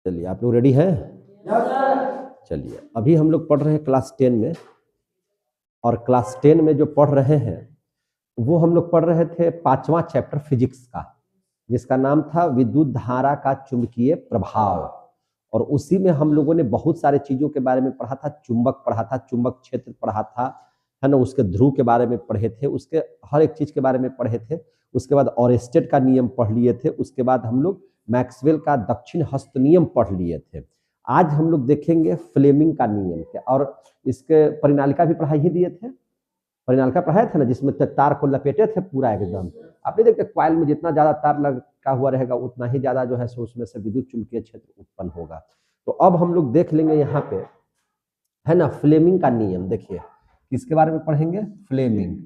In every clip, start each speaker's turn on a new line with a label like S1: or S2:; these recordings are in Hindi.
S1: चलिए, आप लोग रेडी हैं? चलिए, अभी हम लोग पढ़ रहे हैं क्लास 10 में, और क्लास 10 में जो पढ़ रहे हैं वो हम लोग पढ़ रहे थे 5वां चैप्टर फिजिक्स का, जिसका नाम था विद्युत धारा का चुंबकीय प्रभाव। और उसी में हम लोगों ने बहुत सारे चीजों के बारे में पढ़ा था। चुंबक पढ़ा था, चुंबक क्षेत्र पढ़ा था, है ना, उसके ध्रुव के बारे में पढ़े थे, उसके हर एक चीज के बारे में पढ़े थे। उसके बाद ऑरेस्टेड का नियम पढ़ लिए थे। उसके बाद हम लोग मैक्सवेल का दक्षिण हस्त नियम पढ़ लिए थे। आज हम लोग देखेंगे फ्लेमिंग का नियम क्या, और इसके परिनालिका भी पढ़ाई ही दिए थे। परिनालिका पढ़ाए थे ना, जिसमें तार को लपेटे थे पूरा एकदम। आप नहीं देखते क्वाइल में जितना ज्यादा तार लगा हुआ रहेगा उतना ही ज्यादा जो है सो उसमें से विद्युत चुंबकीय क्षेत्र उत्पन्न होगा। तो अब हम लोग देख लेंगे यहाँ पे, है ना, फ्लेमिंग का नियम। देखिए किसके बारे में पढ़ेंगे? फ्लेमिंग।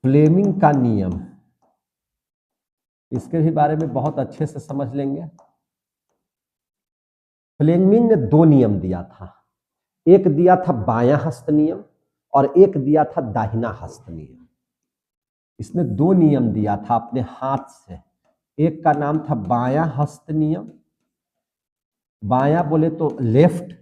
S1: फ्लेमिंग का नियम, इसके भी बारे में बहुत अच्छे से समझ लेंगे। फ्लेमिंग ने 2 नियम दिया था। एक दिया था बायां हस्त नियम और एक दिया था दाहिना हस्त नियम। इसने 2 नियम दिया था अपने हाथ से। एक का नाम था बायां हस्त नियम, बायां बोले तो लेफ्ट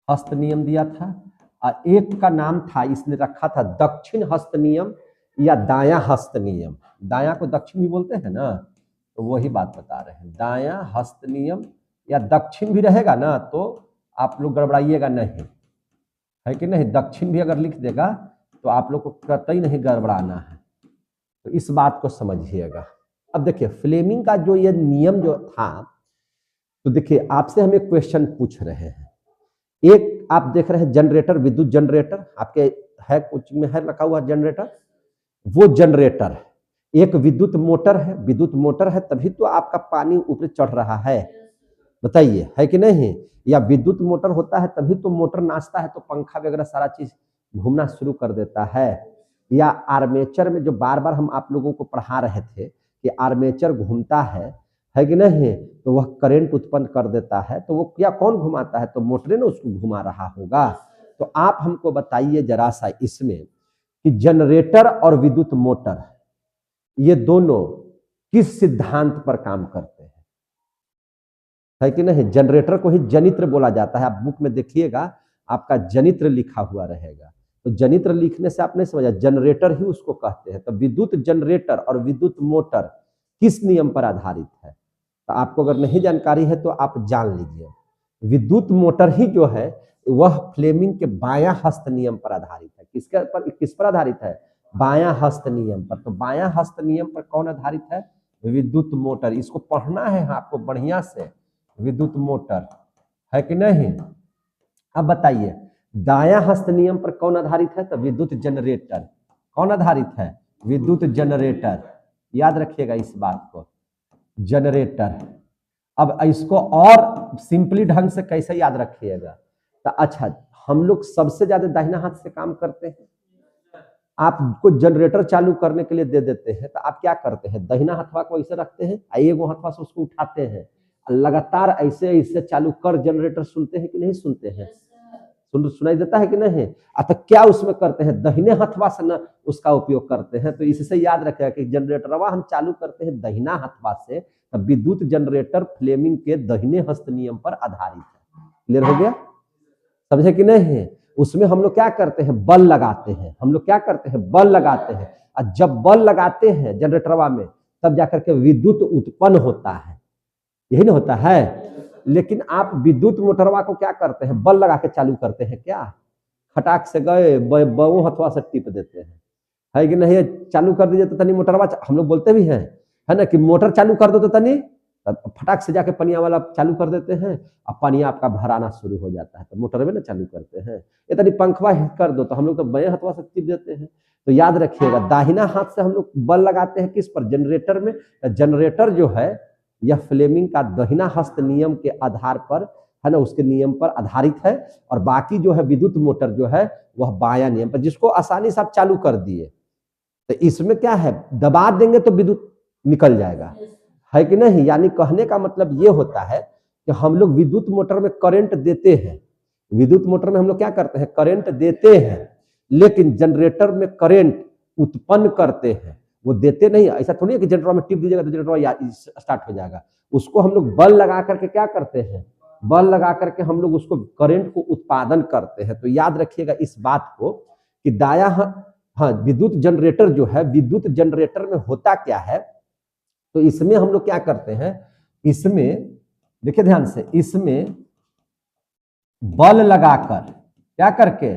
S1: हस्त नियम दिया था, और एक का नाम था, इसने रखा था दक्षिण हस्त नियम या दायां हस्त नियम। दायां को दक्षिण भी बोलते हैं ना, तो वही बात बता रहे हैं। दायां हस्त नियम या दक्षिण भी रहेगा ना तो आप लोग गड़बड़ाइएगा नहीं, है कि नहीं। दक्षिण भी अगर लिख देगा तो आप लोग को कतई नहीं गड़बड़ाना है, तो इस बात को समझिएगा। अब देखिए फ्लेमिंग का जो ये नियम जो था, तो देखिए आपसे हम एक क्वेश्चन पूछ रहे हैं। एक आप देख रहे हैं जनरेटर, विद्युत जनरेटर आपके है, कोचिंग में है रखा हुआ जनरेटर। वो जनरेटर एक विद्युत मोटर है, विद्युत मोटर है तभी तो आपका पानी ऊपर चढ़ रहा है, बताइए, है कि नहीं। या विद्युत मोटर होता है तभी तो मोटर नाचता है, तो पंखा वगैरह सारा चीज घूमना शुरू कर देता है। या आर्मेचर में जो बार बार हम आप लोगों को पढ़ा रहे थे कि आर्मेचर घूमता है कि नहीं, तो वह करंट उत्पन्न कर देता है। तो वो क्या कौन घुमाता है? तो मोटर ने उसको घुमा रहा होगा। तो आप हमको बताइए जरा सा इसमें कि जनरेटर और विद्युत मोटर ये दोनों किस सिद्धांत पर काम करते हैं, है कि नहीं। जनरेटर को ही जनित्र बोला जाता है। आप बुक में देखिएगा आपका जनित्र लिखा हुआ रहेगा, तो जनित्र लिखने से आप नहीं समझा, जनरेटर ही उसको कहते हैं। तो विद्युत जनरेटर और विद्युत मोटर किस नियम पर आधारित है, तो आपको अगर नहीं जानकारी है तो आप जान लीजिए। विद्युत मोटर ही जो है वह फ्लेमिंग के बायां हस्त नियम पर आधारित है। किस पर आधारित है? बायां हस्त नियम पर। तो बायां हस्त नियम पर कौन आधारित है? विद्युत मोटर। इसको पढ़ना है आपको बढ़िया से, विद्युत मोटर, है कि नहीं। अब बताइए दायां हस्त नियम पर कौन आधारित है? तो विद्युत जनरेटर। कौन आधारित है? विद्युत जनरेटर। याद रखिएगा इस बात को, जनरेटर। अब इसको और सिंपली ढंग से कैसे याद रखिएगा? तो अच्छा, हम लोग सबसे ज्यादा दाहिना हाथ से काम करते हैं। आपको जनरेटर चालू करने के लिए दे देते हैं तो आप क्या करते हैं? दाहिना हाथवा को ऐसे रखते हैं, एगो हाथवा से उसको उठाते हैं, लगातार ऐसे ऐसे चालू कर जनरेटर सुनते हैं कि नहीं सुनते हैं? सुनाई देता है कि नहीं? तो क्या उसमें करते हैं? दाहिने हाथवा से न उसका उपयोग करते हैं। तो इससे याद रखेगा कि जनरेटरवा हम चालू करते हैं दाहिना हाथवा से, तो विद्युत जनरेटर फ्लेमिंग के दाहिने हस्त नियम पर आधारित है। क्लियर हो गया? समझे कि नहीं? उसमें हम लोग क्या करते हैं? बल लगाते हैं। हम लोग क्या करते हैं? बल लगाते हैं। और जब बल लगाते हैं जनरेटरवा में तब जाकर के विद्युत उत्पन्न होता है, यही ना होता है। लेकिन आप विद्युत मोटरवा को क्या करते हैं? बल लगा के चालू करते हैं। क्या खटाक से गए बऊ हथवा से टिप देते हैं, है कि नहीं? चालू कर दीजिए तो तनी मोटरवा, हम लोग बोलते भी हैं, है ना, कि मोटर चालू कर दो तो तनी फटाक से जाके पनिया वाला चालू कर देते हैं, अब पानी आपका भराना शुरू हो जाता है। तो मोटर में ना चालू करते हैं। ये तनी पंखवा कर दो तो हम लोग तो बाएं हथवा से टिप देते हैं। तो याद रखिएगा दाहिना हाथ से हम लोग बल लगाते हैं किस पर? जनरेटर में। जनरेटर जो है यह फ्लेमिंग का दाहिना हस्त नियम के आधार पर, है ना, उसके नियम पर आधारित है। और बाकी जो है विद्युत मोटर जो है वह बायां नियम पर, जिसको आसानी से आप चालू कर दिए। तो इसमें क्या है? दबा देंगे तो विद्युत निकल जाएगा, है कि नहीं। यानी कहने का मतलब ये होता है कि हम लोग विद्युत मोटर में करंट देते हैं। विद्युत मोटर में हम लोग क्या करते हैं? करंट देते हैं, लेकिन जनरेटर में करंट उत्पन्न करते हैं। वो देते नहीं, ऐसा थोड़ी है कि जनरेटर में टिप दीजिएगा तो जनरेटर स्टार्ट हो जाएगा। उसको हम लोग बल लगा करके क्या करते हैं, बल लगा करके हम लोग उसको करंट को उत्पादन करते हैं। तो याद रखिएगा इस बात को कि दाया हाँ विद्युत जनरेटर जो है, विद्युत जनरेटर में होता क्या है, तो इसमें हम लोग क्या करते हैं, इसमें देखिए ध्यान से, इसमें बल लगाकर क्या करके,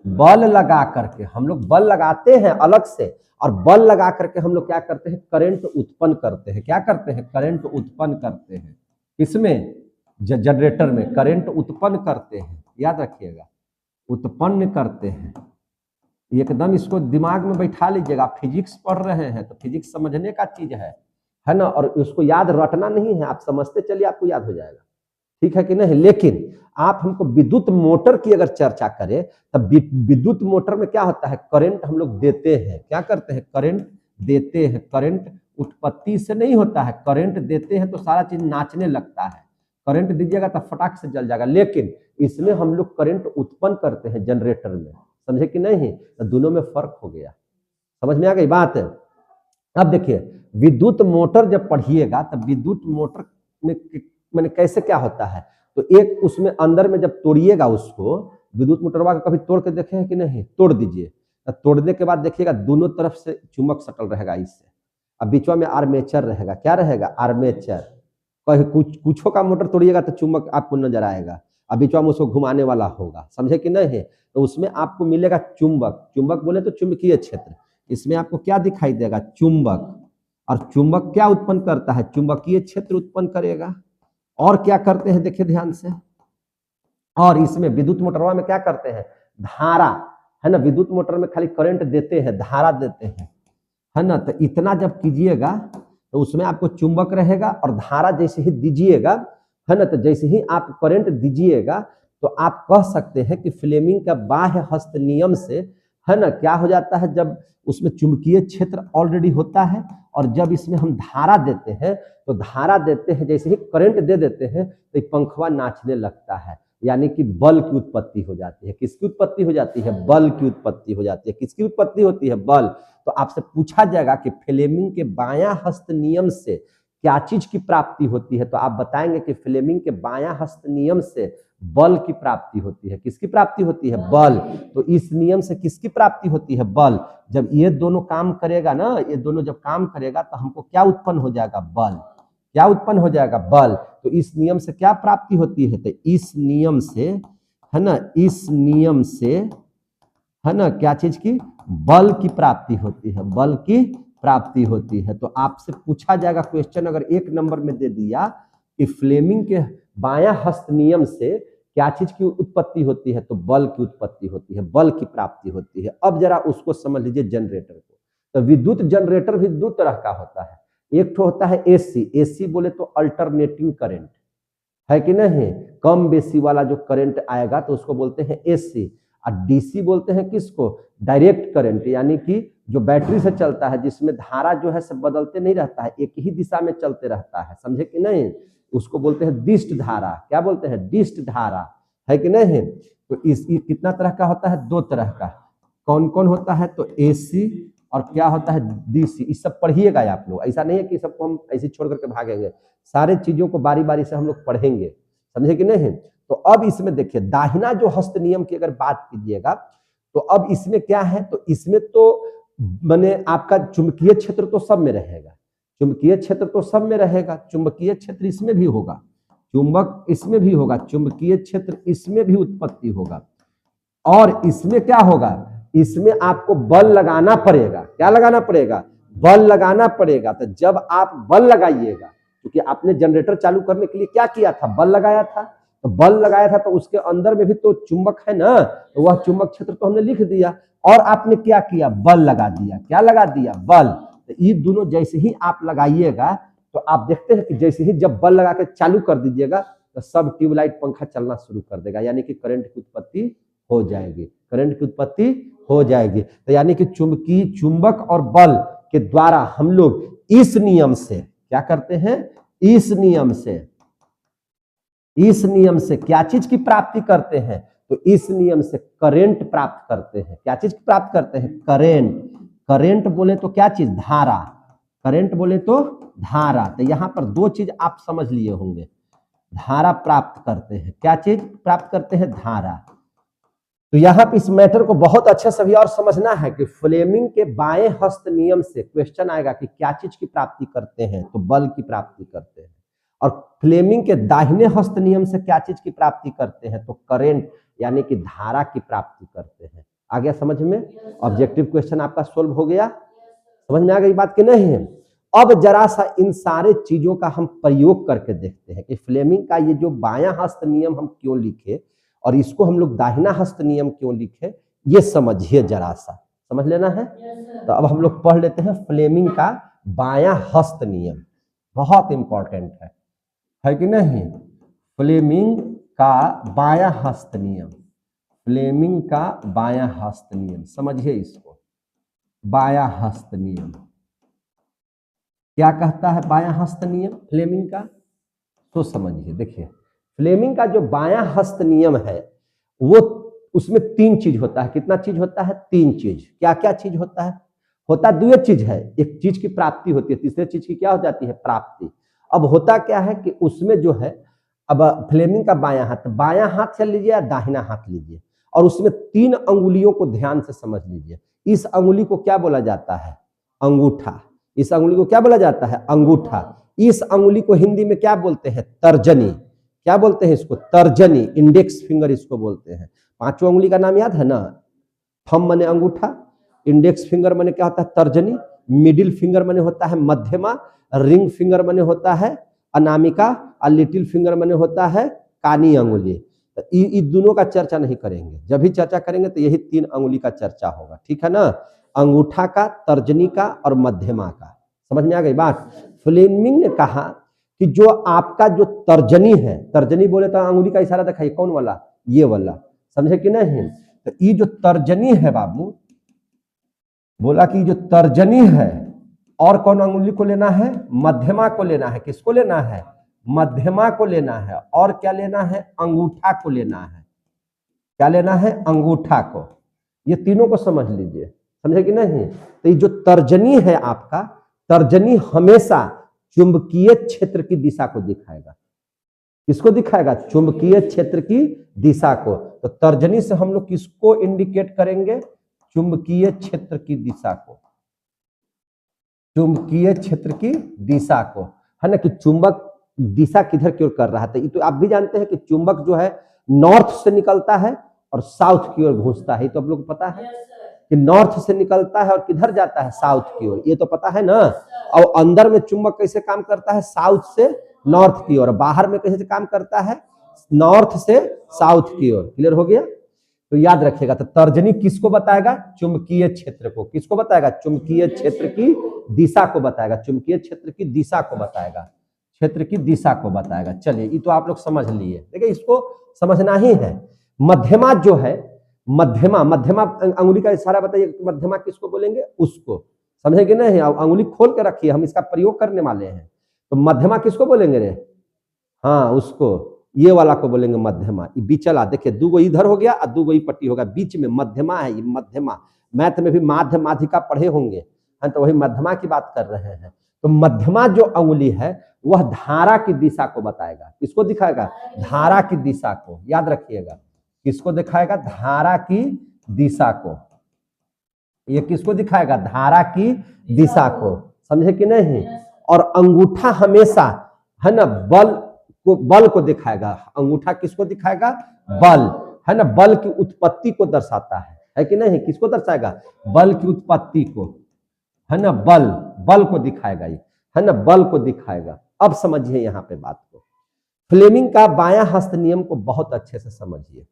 S1: बल लगा करके हम लोग बल लगाते हैं अलग से, और बल लगा करके हम लोग क्या करते हैं, करंट उत्पन्न करते हैं। क्या करते हैं, करंट उत्पन्न करते हैं। किसमें, जनरेटर में करंट उत्पन्न करते हैं। याद रखिएगा, उत्पन्न करते हैं। एकदम इसको दिमाग में बैठा लीजिएगा। आप फिजिक्स पढ़ रहे हैं तो फिजिक्स समझने का चीज है ना, और उसको याद रटना नहीं है, आप समझते चलिए आपको याद हो जाएगा, ठीक है कि नहीं। लेकिन आप हमको विद्युत मोटर की अगर चर्चा करें, तब विद्युत मोटर में क्या होता है, करंट हम लोग देते हैं। क्या करते हैं, करंट देते हैं। करंट उत्पत्ति से नहीं होता है, करंट देते हैं तो सारा चीज नाचने लगता है। करंट दीजिएगा तो फटाक से जल जाएगा, लेकिन इसमें हम लोग करंट उत्पन्न करते हैं जनरेटर में। समझे कि नहीं, तो दोनों में फर्क हो गया। समझ में आ गई बात। अब देखिए, विद्युत मोटर जब पढ़िएगा तब विद्युत मोटर में मैंने कैसे क्या होता है, तो एक उसमें अंदर में जब तोड़िएगा उसको, विद्युत मोटरवा को कभी तोड़ के देखे हैं कि नहीं, तोड़ दीजिए। तोड़ने के बाद देखिएगा दोनों तरफ से चुंबक सटल रहेगा इससे, अब बीचवा में आर्मेचर रहेगा। क्या रहेगा, आर्मेचर। कहीं कुछो का मोटर तोड़िएगा तो चुंबक आपको नजर आएगा, अब बीचवा में उसको घुमाने वाला होगा। समझे कि नहीं, तो उसमें आपको मिलेगा चुंबक। चुंबक बोले तो चुंबकीय क्षेत्र, इसमें आपको क्या दिखाई देगा, चुंबक। और चुंबक क्या उत्पन्न करता है, चुंबकीय क्षेत्र उत्पन्न करेगा। और क्या करते हैं, देखिए ध्यान से, और इसमें विद्युत मोटरवा में क्या करते हैं, धारा, है ना। विद्युत मोटर में खाली करंट देते हैं, धारा देते हैं, है ना। तो इतना जब कीजिएगा तो उसमें आपको चुंबक रहेगा, और धारा जैसे ही दीजिएगा, है ना, तो जैसे ही आप करंट दीजिएगा तो आप कह सकते हैं कि फ्लेमिंग का बाह्य हस्त नियम से, है ना, क्या हो जाता है, जब उसमें चुंबकीय क्षेत्र ऑलरेडी होता है, और जब इसमें हम धारा देते हैं, तो धारा देते हैं जैसे ही करंट दे देते हैं तो ये पंखवा नाचने लगता है, यानी कि बल की उत्पत्ति हो जाती है। किसकी उत्पत्ति हो जाती है, बल की उत्पत्ति हो जाती है। किसकी उत्पत्ति होती है, बल। तो आपसे पूछा जाएगा कि फ्लेमिंग के बायां हस्त नियम से क्या चीज की प्राप्ति होती है, तो आप बताएंगे कि फ्लेमिंग के बायां हस्त नियम से बल की प्राप्ति होती है। किसकी प्राप्ति होती है, बल। तो इस नियम से किसकी प्राप्ति होती है, बल। जब ये दोनों काम करेगा ना, ये दोनों जब काम करेगा तो हमको क्या उत्पन्न हो जाएगा, बल। क्या उत्पन्न हो जाएगा, बल। तो इस नियम से क्या प्राप्ति होती है, तो इस नियम से, है ना, इस नियम से, है ना, क्या चीज की, बल की प्राप्ति होती है, बल की प्राप्ति होती है। तो आपसे पूछा जाएगा क्वेश्चन अगर 1 नंबर में दे दिया कि फ्लेमिंग के बायां हस्त नियम से क्या चीज की उत्पत्ति होती है, तो बल की उत्पत्ति होती है, बल की प्राप्ति होती है। अब जरा उसको समझ लीजिए जनरेटर को। तो विद्युत जनरेटर भी दो तरह का होता है। एक तो होता है एसी, एसी बोले तो अल्टरनेटिंग करंट, है कि नहीं, कम बेसी वाला जो करंट आएगा तो उसको बोलते हैं एसी। और डीसी बोलते हैं किसको, डायरेक्ट करंट, यानी कि जो बैटरी से चलता है, जिसमें धारा जो है सब बदलते नहीं रहता है, एक ही दिशा में चलते रहता है। समझे कि नहीं, उसको बोलते हैं दिष्ट धारा। क्या बोलते हैं, दिष्ट धारा, है कि नहीं। तो इस कितना तरह का होता है, 2 तरह का। कौन कौन होता है, तो एसी और क्या होता है, डीसी। इस सब पढ़िएगा आप लोग, ऐसा नहीं है कि सबको हम ऐसे छोड़ करके भागेंगे, सारे चीजों को बारी बारी से हम लोग पढ़ेंगे। समझे कि नहीं। तो अब इसमें देखिए, दाहिना जो हस्त नियम की अगर बात कीजिएगा तो अब इसमें क्या है, तो इसमें तो माने आपका चुंबकीय क्षेत्र तो सब में रहेगा, चुंबकीय क्षेत्र तो सब में रहेगा, चुंबकीय क्षेत्र इसमें भी होगा, चुंबक इसमें भी होगा, चुंबकीय क्षेत्र इसमें भी उत्पत्ति होगा। और इसमें क्या होगा, इसमें आपको बल लगाना पड़ेगा। क्या लगाना पड़ेगा, बल लगाना पड़ेगा। तो जब आप बल लगाइएगा, क्योंकि आपने जनरेटर चालू करने के लिए क्या किया था, बल लगाया था, तो बल लगाया था तो उसके अंदर में भी तो चुंबक है ना, तो वह चुंबक क्षेत्र तो हमने लिख दिया, और आपने क्या किया, बल लगा दिया। क्या लगा दिया, बल। तो ये दोनों जैसे ही आप लगाइएगा तो आप देखते हैं कि जैसे ही जब बल लगा के चालू कर दीजिएगा तो सब ट्यूबलाइट पंखा चलना शुरू कर देगा, यानी कि करंट की उत्पत्ति हो जाएगी, करंट की उत्पत्ति हो जाएगी। तो यानी कि चुंबक और बल के द्वारा हम लोग इस नियम से क्या करते हैं, इस नियम से क्या चीज की प्राप्ति करते हैं, तो इस नियम से करंट प्राप्त करते हैं। क्या चीज प्राप्त करते हैं, करंट। करेंट बोले तो क्या चीज, धारा, करेंट बोले तो धारा। तो यहां पर दो चीज आप समझ लिए होंगे, धारा प्राप्त करते हैं, क्या चीज प्राप्त करते हैं, धारा। तो यहां पे इस मैटर को बहुत अच्छे से भी और समझना है कि फ्लेमिंग के बाएं हस्त नियम से क्वेश्चन आएगा कि क्या चीज की प्राप्ति करते हैं, तो बल की प्राप्ति करते हैं। और फ्लेमिंग के दाहिने हस्त नियम से क्या चीज की प्राप्ति करते हैं, तो करंट यानी कि धारा की प्राप्ति करते हैं। आ गया समझ में? ऑब्जेक्टिव क्वेश्चन आपका सोल्व हो गया, समझ में आ गई बात कि नहीं? अब जरा सा इन सारे चीजों का हम प्रयोग करके देखते हैं कि फ्लेमिंग का ये जो बायां हस्त नियम हम क्यों लिखे और इसको हम लोग दाहिना हस्त नियम क्यों लिखे, ये समझिए जरा सा, समझ लेना है। तो अब हम लोग पढ़ लेते हैं फ्लेमिंग का बायां हस्त नियम, बहुत इंपॉर्टेंट है कि नहीं? फ्लेमिंग का बायां हस्त नियम, फ्लेमिंग का बायां हस्त नियम, समझिए इसको। बायां हस्त नियम क्या कहता है? बायां हस्त नियम फ्लेमिंग का, तो समझिए। देखिए फ्लेमिंग का जो बायां हस्त नियम है वो, उसमें तीन चीज होता है। कितना चीज होता है? तीन चीज। क्या क्या चीज होता है? होता दो चीज है, एक चीज की प्राप्ति होती है, तीसरे चीज की क्या हो जाती है? प्राप्ति। अब होता क्या है कि उसमें जो है, अब फ्लेमिंग का बायां हाथ से लीजिए या दाहिना हाथ लीजिए, और उसमें तीन अंगुलियों को ध्यान से समझ लीजिए। इस अंगुली को क्या बोला जाता है? अंगूठा। इस अंगुली को क्या बोला जाता है? अंगूठा। इस अंगुली को हिंदी में क्या बोलते हैं? तर्जनी। क्या बोलते हैं इसको? तर्जनी, इंडेक्स फिंगर इसको बोलते हैं। पांचों अंगुली का नाम याद है ना? थंब माने अंगूठा, इंडेक्स फिंगर माने क्या होता है? तर्जनी, मिडिल फिंगर माने होता है मध्यमा, रिंग फिंगर माने होता है अनामिका, और लिटिल फिंगर माने होता है कानी अंगुली। तो इन दोनों का चर्चा नहीं करेंगे, जब भी चर्चा करेंगे तो यही तीन अंगुली का चर्चा होगा, ठीक है ना? अंगूठा का, तर्जनी का और मध्यमा का। समझ में आ गई बात? फ्लेमिंग ने कहा कि जो आपका जो तर्जनी है, तर्जनी बोले तो अंगुली का इशारा दिखाइए, कौन वाला? ये वाला, समझे कि नहीं? तो ये जो तर्जनी है बाबू, बोला कि जो तर्जनी है, और कौन अंगुली को लेना है? मध्यमा को लेना है। किसको लेना है? मध्यमा को लेना है। और क्या लेना है? अंगूठा को लेना है। क्या लेना है? अंगूठा को। ये तीनों को समझ लीजिए, समझे कि नहीं? तो ये जो तर्जनी है आपका, तर्जनी हमेशा चुंबकीय क्षेत्र की दिशा को दिखाएगा। किसको दिखाएगा? चुंबकीय क्षेत्र की दिशा को। तो तर्जनी से हम लोग किसको इंडिकेट करेंगे? चुंबकीय क्षेत्र की दिशा को, चुंबकीय क्षेत्र की दिशा को, है ना? कि चुंबक दिशा किधर की ओर कर रहा है। तो आप भी जानते हैं कि चुंबक जो है नॉर्थ से निकलता है और साउथ की ओर घुसता है, तो आप लोग को पता है कि नॉर्थ से निकलता है और किधर जाता है? साउथ की ओर, ये तो पता है ना? और अंदर में चुंबक कैसे काम करता है? साउथ से नॉर्थ की ओर। बाहर में कैसे काम करता है? नॉर्थ से साउथ की ओर। क्लियर हो गया? तो याद रखिएगा। तो तर्जनी किसको बताएगा? चुंबकीय क्षेत्र को। किसको बताएगा? चुंबकीय क्षेत्र की दिशा को बताएगा, चुंबकीय क्षेत्र की दिशा को बताएगा, क्षेत्र की दिशा को बताएगा। चलिए ये तो आप लोग समझ लिए। देखिए इसको समझना ही है। मध्यमा जो है, मध्यमा, मध्यमा अंगुली का इशारा बताइए, मध्यमा किसको बोलेंगे? उसको। समझेंगे नहीं? अंगुली खोल के रखिए, हम इसका प्रयोग करने वाले हैं। तो मध्यमा किसको बोलेंगे रे? हाँ, उसको, ये वाला को बोलेंगे मध्यमा। ये बिचला, देखिए दूगो इधर हो गया और दूगो पट्टी होगा, बीच में मध्यमा है। ये मध्यमा, मैथ में भी माध्य माध्यिका पढ़े होंगे, तो वही मध्यमा की बात कर रहे हैं। तो मध्यमा जो अंगुली है वह धारा की दिशा को बताएगा। किसको दिखाएगा? धारा की दिशा को। याद रखिएगा, किसको दिखाएगा? धारा की दिशा को। ये किसको दिखाएगा? धारा की दिशा को। समझे कि नहीं? और अंगूठा हमेशा, है ना, बल को दिखाएगा। अंगूठा किसको दिखाएगा? बल, है ना, बल की उत्पत्ति को दर्शाता है कि नहीं? किसको दर्शाएगा? बल की उत्पत्ति को, है ना, बल को दिखाएगा ये, है ना, बल को दिखाएगा। अब समझिए यहाँ पे बात को। फ्लेमिंग का बायां हस्त नियम को बहुत अच्छे से समझिए।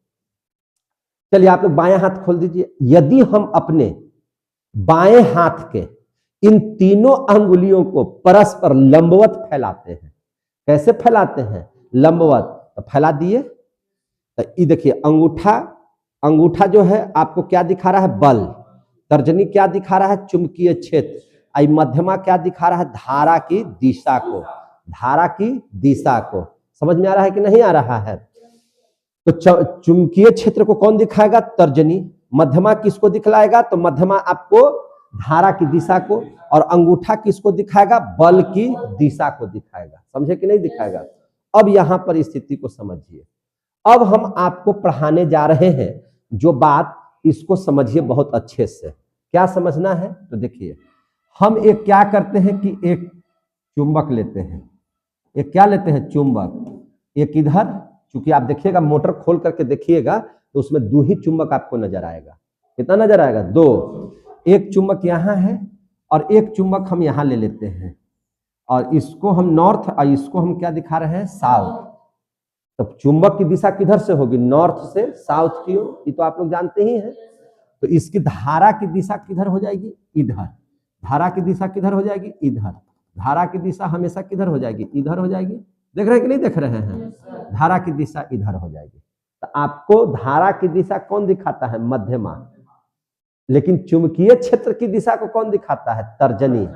S1: चलिए आप लोग बायां हाथ खोल दीजिए। यदि हम अपने बाएं हाथ के इन तीनों अंगुलियों को परस्पर लंबवत फैलाते हैं, कैसे फैलाते हैं? लंबवत। तो फैला दिए, तो ये देखिए अंगूठा जो है आपको क्या दिखा रहा है? बल। तर्जनी क्या दिखा रहा है? चुंबकीय क्षेत्र। आई मध्यमा क्या दिखा रहा है? धारा की दिशा को, धारा की दिशा को। समझ में आ रहा है कि नहीं आ रहा है? तो चुंबकीय क्षेत्र को कौन दिखाएगा? तर्जनी। मध्यमा किसको दिखलाएगा? तो मध्यमा आपको धारा की दिशा को, और अंगूठा किसको दिखाएगा? बल की दिशा को दिखाएगा। समझे कि नहीं दिखाएगा? अब यहां पर स्थिति को समझिए। अब हम आपको पढ़ाने जा रहे हैं जो बात, इसको समझिए बहुत अच्छे से। क्या समझना है? तो देखिए, हम एक क्या करते हैं कि एक चुंबक लेते हैं। एक क्या लेते हैं? चुंबक। एक इधर, चूंकि आप देखिएगा मोटर खोल करके देखिएगा तो उसमें 2 ही चुंबक आपको नजर आएगा। कितना नजर आएगा? 2। एक चुंबक यहाँ है और एक चुंबक हम यहाँ ले लेते हैं, और इसको हम नॉर्थ और इसको हम क्या दिखा रहे हैं? साउथ। तब चुंबक की दिशा किधर से होगी? नॉर्थ से साउथ की ओर। ये तो आप लोग जानते ही हैं। तो इसकी धारा की दिशा किधर हो जाएगी? इधर। धारा की दिशा किधर हो जाएगी? इधर। धारा की दिशा हमेशा किधर हो जाएगी? इधर हो जाएगी। देख रहे हैं कि नहीं देख रहे हैं? धारा की दिशा इधर हो जाएगी। तो आपको धारा की दिशा कौन दिखाता है? मध्यमा। लेकिन चुंबकीय क्षेत्र की दिशा को कौन दिखाता है? तर्जनी।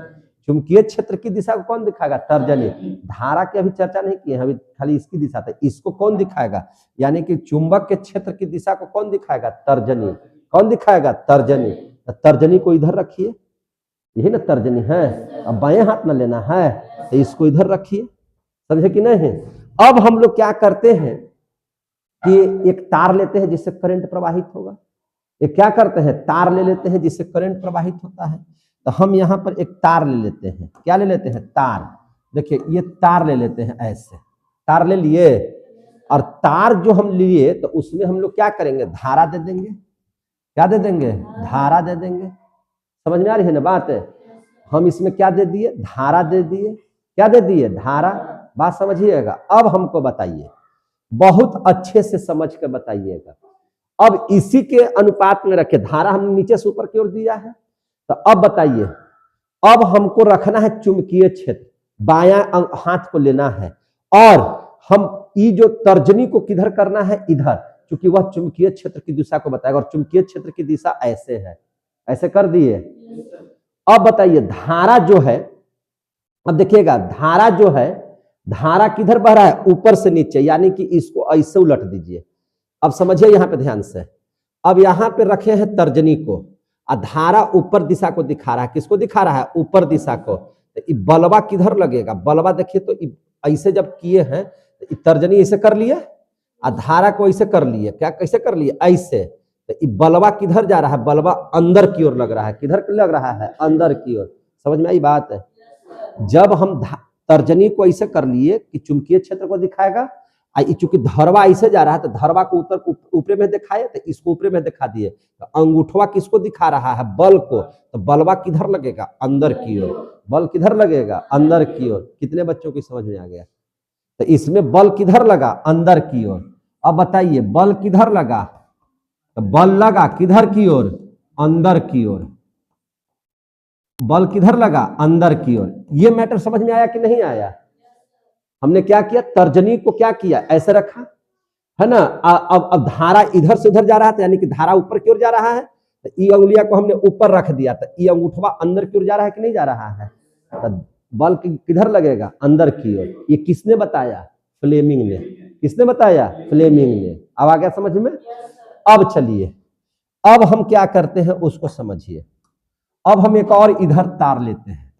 S1: चुंबकीय क्षेत्र की दिशा को कौन दिखाएगा? तर्जनी। धारा की अभी चर्चा नहीं की है, अभी खाली इसकी दिशा था। इसको कौन दिखाएगा? यानी कि चुंबक के क्षेत्र की दिशा को कौन दिखाएगा? तर्जनी। कौन दिखाएगा? तर्जनी। तो तर्जनी को इधर रखिए, यही ना तर्जनी है। अब बाएं हाथ में लेना है तो इसको इधर रखिए। समझे कि नहीं? अब हम लोग क्या करते हैं कि एक तार लेते हैं जिससे करंट प्रवाहित होगा। एक क्या करते हैं? तार ले लेते हैं जिससे करंट प्रवाहित होता है। तो हम यहाँ पर एक तार ले लेते हैं। क्या ले लेते हैं? तार। देखिए, ये तार ले लेते हैं, ऐसे तार ले लिए, और तार जो हम लिए तो उसमें हम लोग क्या करेंगे? धारा दे देंगे। क्या दे देंगे? धारा दे देंगे। समझ में आ रही है ना बात? हम इसमें क्या दे दिए? धारा दे दिए। क्या दे दिए? धारा। बात समझिएगा। अब हमको बताइए, बहुत अच्छे से समझ के बताइएगा। अब इसी के अनुपात में रखे, धारा हमने नीचे से ऊपर की ओर दिया है। तो अब बताइए, अब हमको रखना है चुंबकीय क्षेत्र, बायां हाथ को लेना है, और हम ये जो तर्जनी को किधर करना है? इधर, क्योंकि वह चुंबकीय क्षेत्र की दिशा को बताएगा, और चुंबकीय क्षेत्र की दिशा ऐसे है। ऐसे कर दिए। अब बताइए, धारा जो है, अब देखिएगा धारा जो है, धारा किधर बह रहा है? ऊपर से नीचे, यानी कि इसको ऐसे उलट दीजिए। अब समझिए यहां पे ध्यान से। अब यहां पे रखे हैं तर्जनी को, और धारा ऊपर दिशा को दिखा रहा है। किसको दिखा रहा है? ऊपर दिशा को। तो बलवा किधर लगेगा? बलवा देखिए तो ऐसे जब किए हैं तो तर्जनी ऐसे कर लिए, और धारा को ऐसे कर लिए। क्या कैसे कर लिए? ऐसे। तो बलवा किधर जा रहा है? बलवा अंदर की ओर लग रहा है। किधर लग रहा है? अंदर की ओर। समझ में आई बात? जब हम तर्जनी को ऐसे कर लिए कि चुंबकीय क्षेत्र को दिखाएगा, चूंकि धरवा ऐसे जा रहा है तो धरवा को ऊपर में दिखाए, तो इसको ऊपर में दिखा दिए। तो अंगूठवा किसको दिखा रहा है? बल को। तो बलवा किधर लगेगा? अंदर की ओर। बल किधर लगेगा? अंदर की ओर। कितने बच्चों की समझ में आ गया? तो इसमें बल किधर लगा? अंदर की ओर। अब बताइए, बल किधर लगा? तो बल लगा किधर की ओर? अंदर की ओर। बल किधर लगा? अंदर की ओर। ये मैटर समझ में आया कि नहीं आया? हमने क्या किया? तर्जनी को क्या किया? ऐसे रखा है ना। अब धारा इधर से उधर जा रहा था, यानी कि धारा ऊपर की ओर जा रहा है। तो ई अंगुलिया को हमने ऊपर रख दिया, तो ई अंगूठवा अंदर की ओर जा रहा है कि नहीं जा रहा है? तो बल किधर लगेगा? अंदर की ओर। ये किसने बताया? फ्लेमिंग ने। किसने बताया? फ्लेमिंग ने। अब आ गया समझ में? अब चलिए, अब हम क्या करते हैं उसको समझिए। अब हम एक और इधर तार लेते हैं।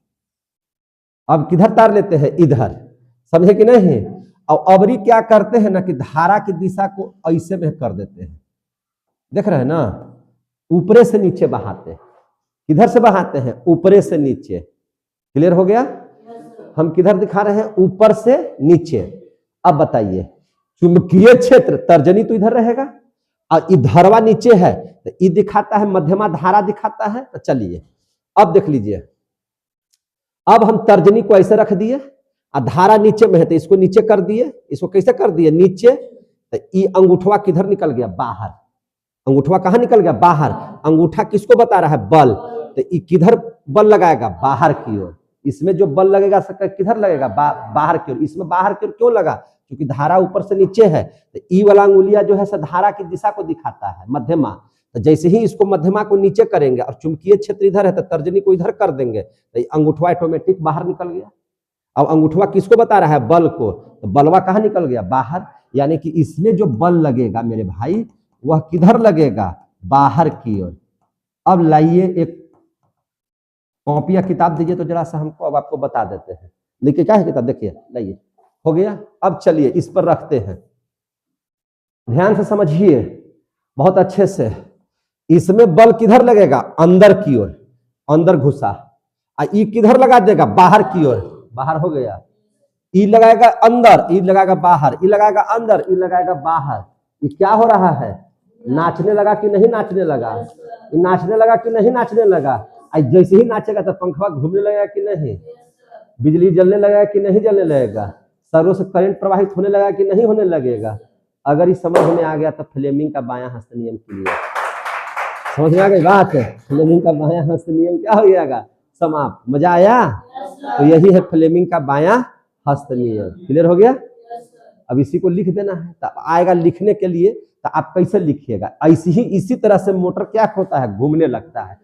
S1: अब किधर तार लेते हैं? इधर। समझे कि नहीं? और अबरी क्या करते हैं ना कि धारा की दिशा को ऐसे में कर देते हैं। देख रहे हैं ना? ऊपरे से नीचे बहाते हैं। किधर से बहाते हैं? ऊपरे से नीचे। क्लियर हो गया? हम किधर दिखा रहे हैं? ऊपर से नीचे। अब बताइए, चुंबकीय क्षेत्र, तर्जनी तो इधर रहेगा और इधरवा नीचे है, तो ये दिखाता है मध्यमा धारा दिखाता है। तो चलिए अब देख लीजिए, अब हम तर्जनी को ऐसे रख दिए और धारा नीचे में है तो इसको नीचे कर दिए। इसको कैसे कर दिए? नीचे। तो ये अंगूठवा किधर निकल गया? बाहर। अंगूठवा कहाँ निकल गया? बाहर। अंगूठा किसको बता रहा है? बल। तो ये किधर बल लगाएगा? बाहर की ओर। इसमें जो बल लगेगा किधर लगेगा? बाहर की ओर। इसमें बाहर की ओर क्यों लगा? क्योंकि धारा ऊपर से नीचे है, तो ई वाला अंगुलिया जो है धारा की दिशा को दिखाता है, मध्यमा। तो जैसे ही इसको मध्यमा को नीचे करेंगे और चुंबकीय क्षेत्र इधर है तो तर्जनी को इधर कर देंगे, तो अंगूठवा ऑटोमेटिक बाहर निकल गया। अब अंगूठवा किसको बता रहा है? बल को। तो बलवा कहाँ निकल गया? बाहर। यानी कि इसमें जो बल लगेगा मेरे भाई, वह किधर लगेगा? बाहर की ओर। अब लाइए एक कॉपी या किताब दीजिए तो जरा सा हमको, अब आपको बता देते हैं। लिखिए क्या है किताब, देखिए लाइए, हो गया। अब चलिए इस पर रखते हैं, ध्यान से समझिए बहुत अच्छे से। इसमें बल किधर लगेगा, अंदर की ओर, अंदर घुसा। ई किधर लगा देगा, बाहर की ओर, बाहर हो गया। ई लगाएगा अंदर, ई लगाएगा बाहर, ई लगाएगा अंदर, ई लगाएगा बाहर। ये क्या हो रहा है, नाचने लगा कि नहीं नाचने लगा, नाचने लगा कि नहीं नाचने लगा। जैसे ही नाचेगा तो पंखा घूमने लगेगा कि नहीं, बिजली जलने लगेगा कि नहीं जलने लगेगा, सरों से करंट प्रवाहित होने लगा कि नहीं होने लगेगा। अगर इस समझ में आ गया तो फ्लेमिंग का बायां हस्त नियम क्लियर, समझ में आ गई बात है। फ्लेमिंग का बायां हस्त नियम क्या हो जाएगा, समाप्त। मजा आया, तो यही है फ्लेमिंग का बायां हस्त नियम, क्लियर हो गया। अब इसी को लिख देना है, तब आएगा लिखने के लिए। तो आप कैसे लिखिएगा, ऐसी ही इसी तरह से मोटर क्या होता है, घूमने लगता है।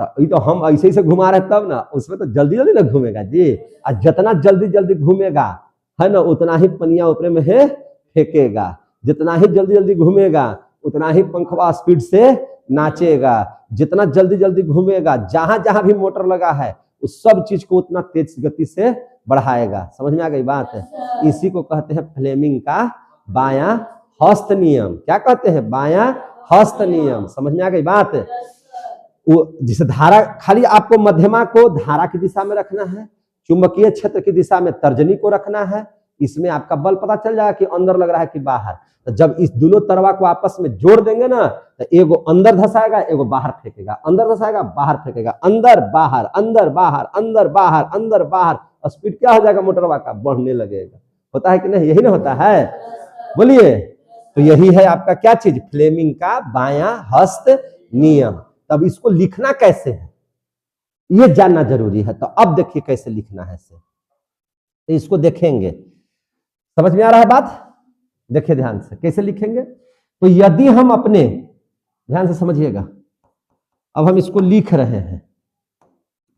S1: तो ये तो हम ऐसे ही से घुमा रहे तब ना, उसमें तो जल्दी जल्दी ना घूमेगा जी। और जितना जल्दी जल्दी घूमेगा है ना, उतना ही पनिया ऊपर में है फेंकेगा। जितना ही जल्दी जल्दी घूमेगा उतना ही पंखवा स्पीड से नाचेगा। जितना जल्दी जल्दी घूमेगा, जहां जहां भी मोटर लगा है उस सब चीज को उतना तेज गति से बढ़ाएगा। समझ में आ गई बात है। इसी को कहते हैं फ्लेमिंग का बायां हस्त नियम। क्या कहते हैं, बायां हस्त नियम। समझ में आ गई बात है। वो जिसे धारा, खाली आपको मध्यमा को धारा की दिशा में रखना है, चुंबकीय क्षेत्र की दिशा में तर्जनी को रखना है। इसमें आपका बल पता चल जाएगा कि अंदर लग रहा है कि बाहर। तो जब इस दोनों तरवा को आपस में जोड़ देंगे ना, तो एगो अंदर धसाएगा, एगो बाहर फेंकेगा, अंदर धसाएगा, बाहर फेंकेगा, अंदर बाहर, अंदर बाहर, अंदर बाहर, अंदर बाहर। स्पीड क्या हो जाएगा मोटरवा का, बढ़ने लगेगा। होता है कि नहीं, यही ना होता है, बोलिए। तो यही है आपका क्या चीज, फ्लेमिंग का बायां हस्त नियम। तब इसको लिखना कैसे है ये जानना जरूरी है। तो अब देखिए कैसे लिखना है इसे, तो इसको देखेंगे, समझ में आ रहा है बात। देखिए ध्यान से कैसे लिखेंगे। तो यदि हम अपने, ध्यान से समझिएगा, अब हम इसको लिख रहे हैं,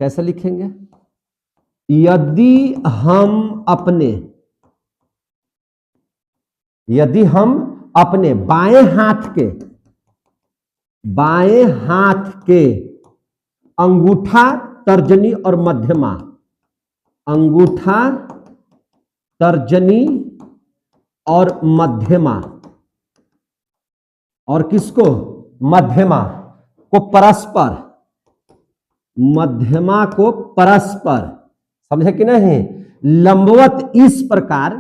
S1: कैसे लिखेंगे। यदि हम अपने बाएं हाथ के अंगूठा, तर्जनी और मध्यमा, अंगूठा, तर्जनी और मध्यमा, और किसको, मध्यमा को परस्पर, मध्यमा को परस्पर, समझे कि नहीं, लंबवत इस प्रकार,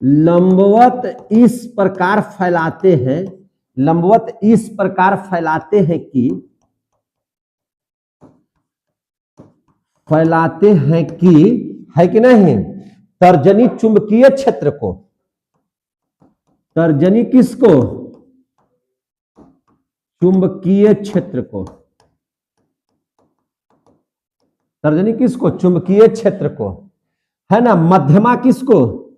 S1: लंबवत इस प्रकार फैलाते हैं, लंबवत इस प्रकार फैलाते हैं कि, फैलाते हैं कि, है कि नहीं, तर्जनी चुंबकीय क्षेत्र को, तर्जनी किसको, चुंबकीय क्षेत्र को, तर्जनी किसको, चुंबकीय क्षेत्र को, है ना। मध्यमा किसको,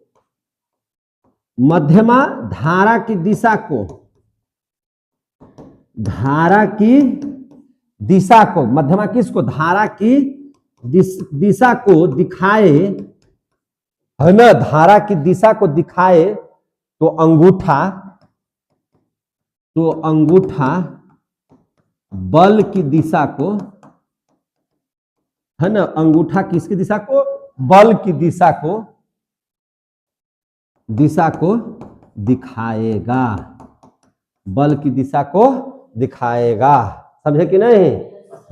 S1: मध्यमा धारा की दिशा को, धारा की दिशा को, मध्यमा किसको, धारा की दिशा को दिखाए, है ना, धारा की दिशा को दिखाए। तो अंगूठा बल की दिशा को, है ना, अंगूठा किसकी दिशा को, बल की दिशा को दिखाएगा, बल की दिशा को दिखाएगा। समझे कि नहीं,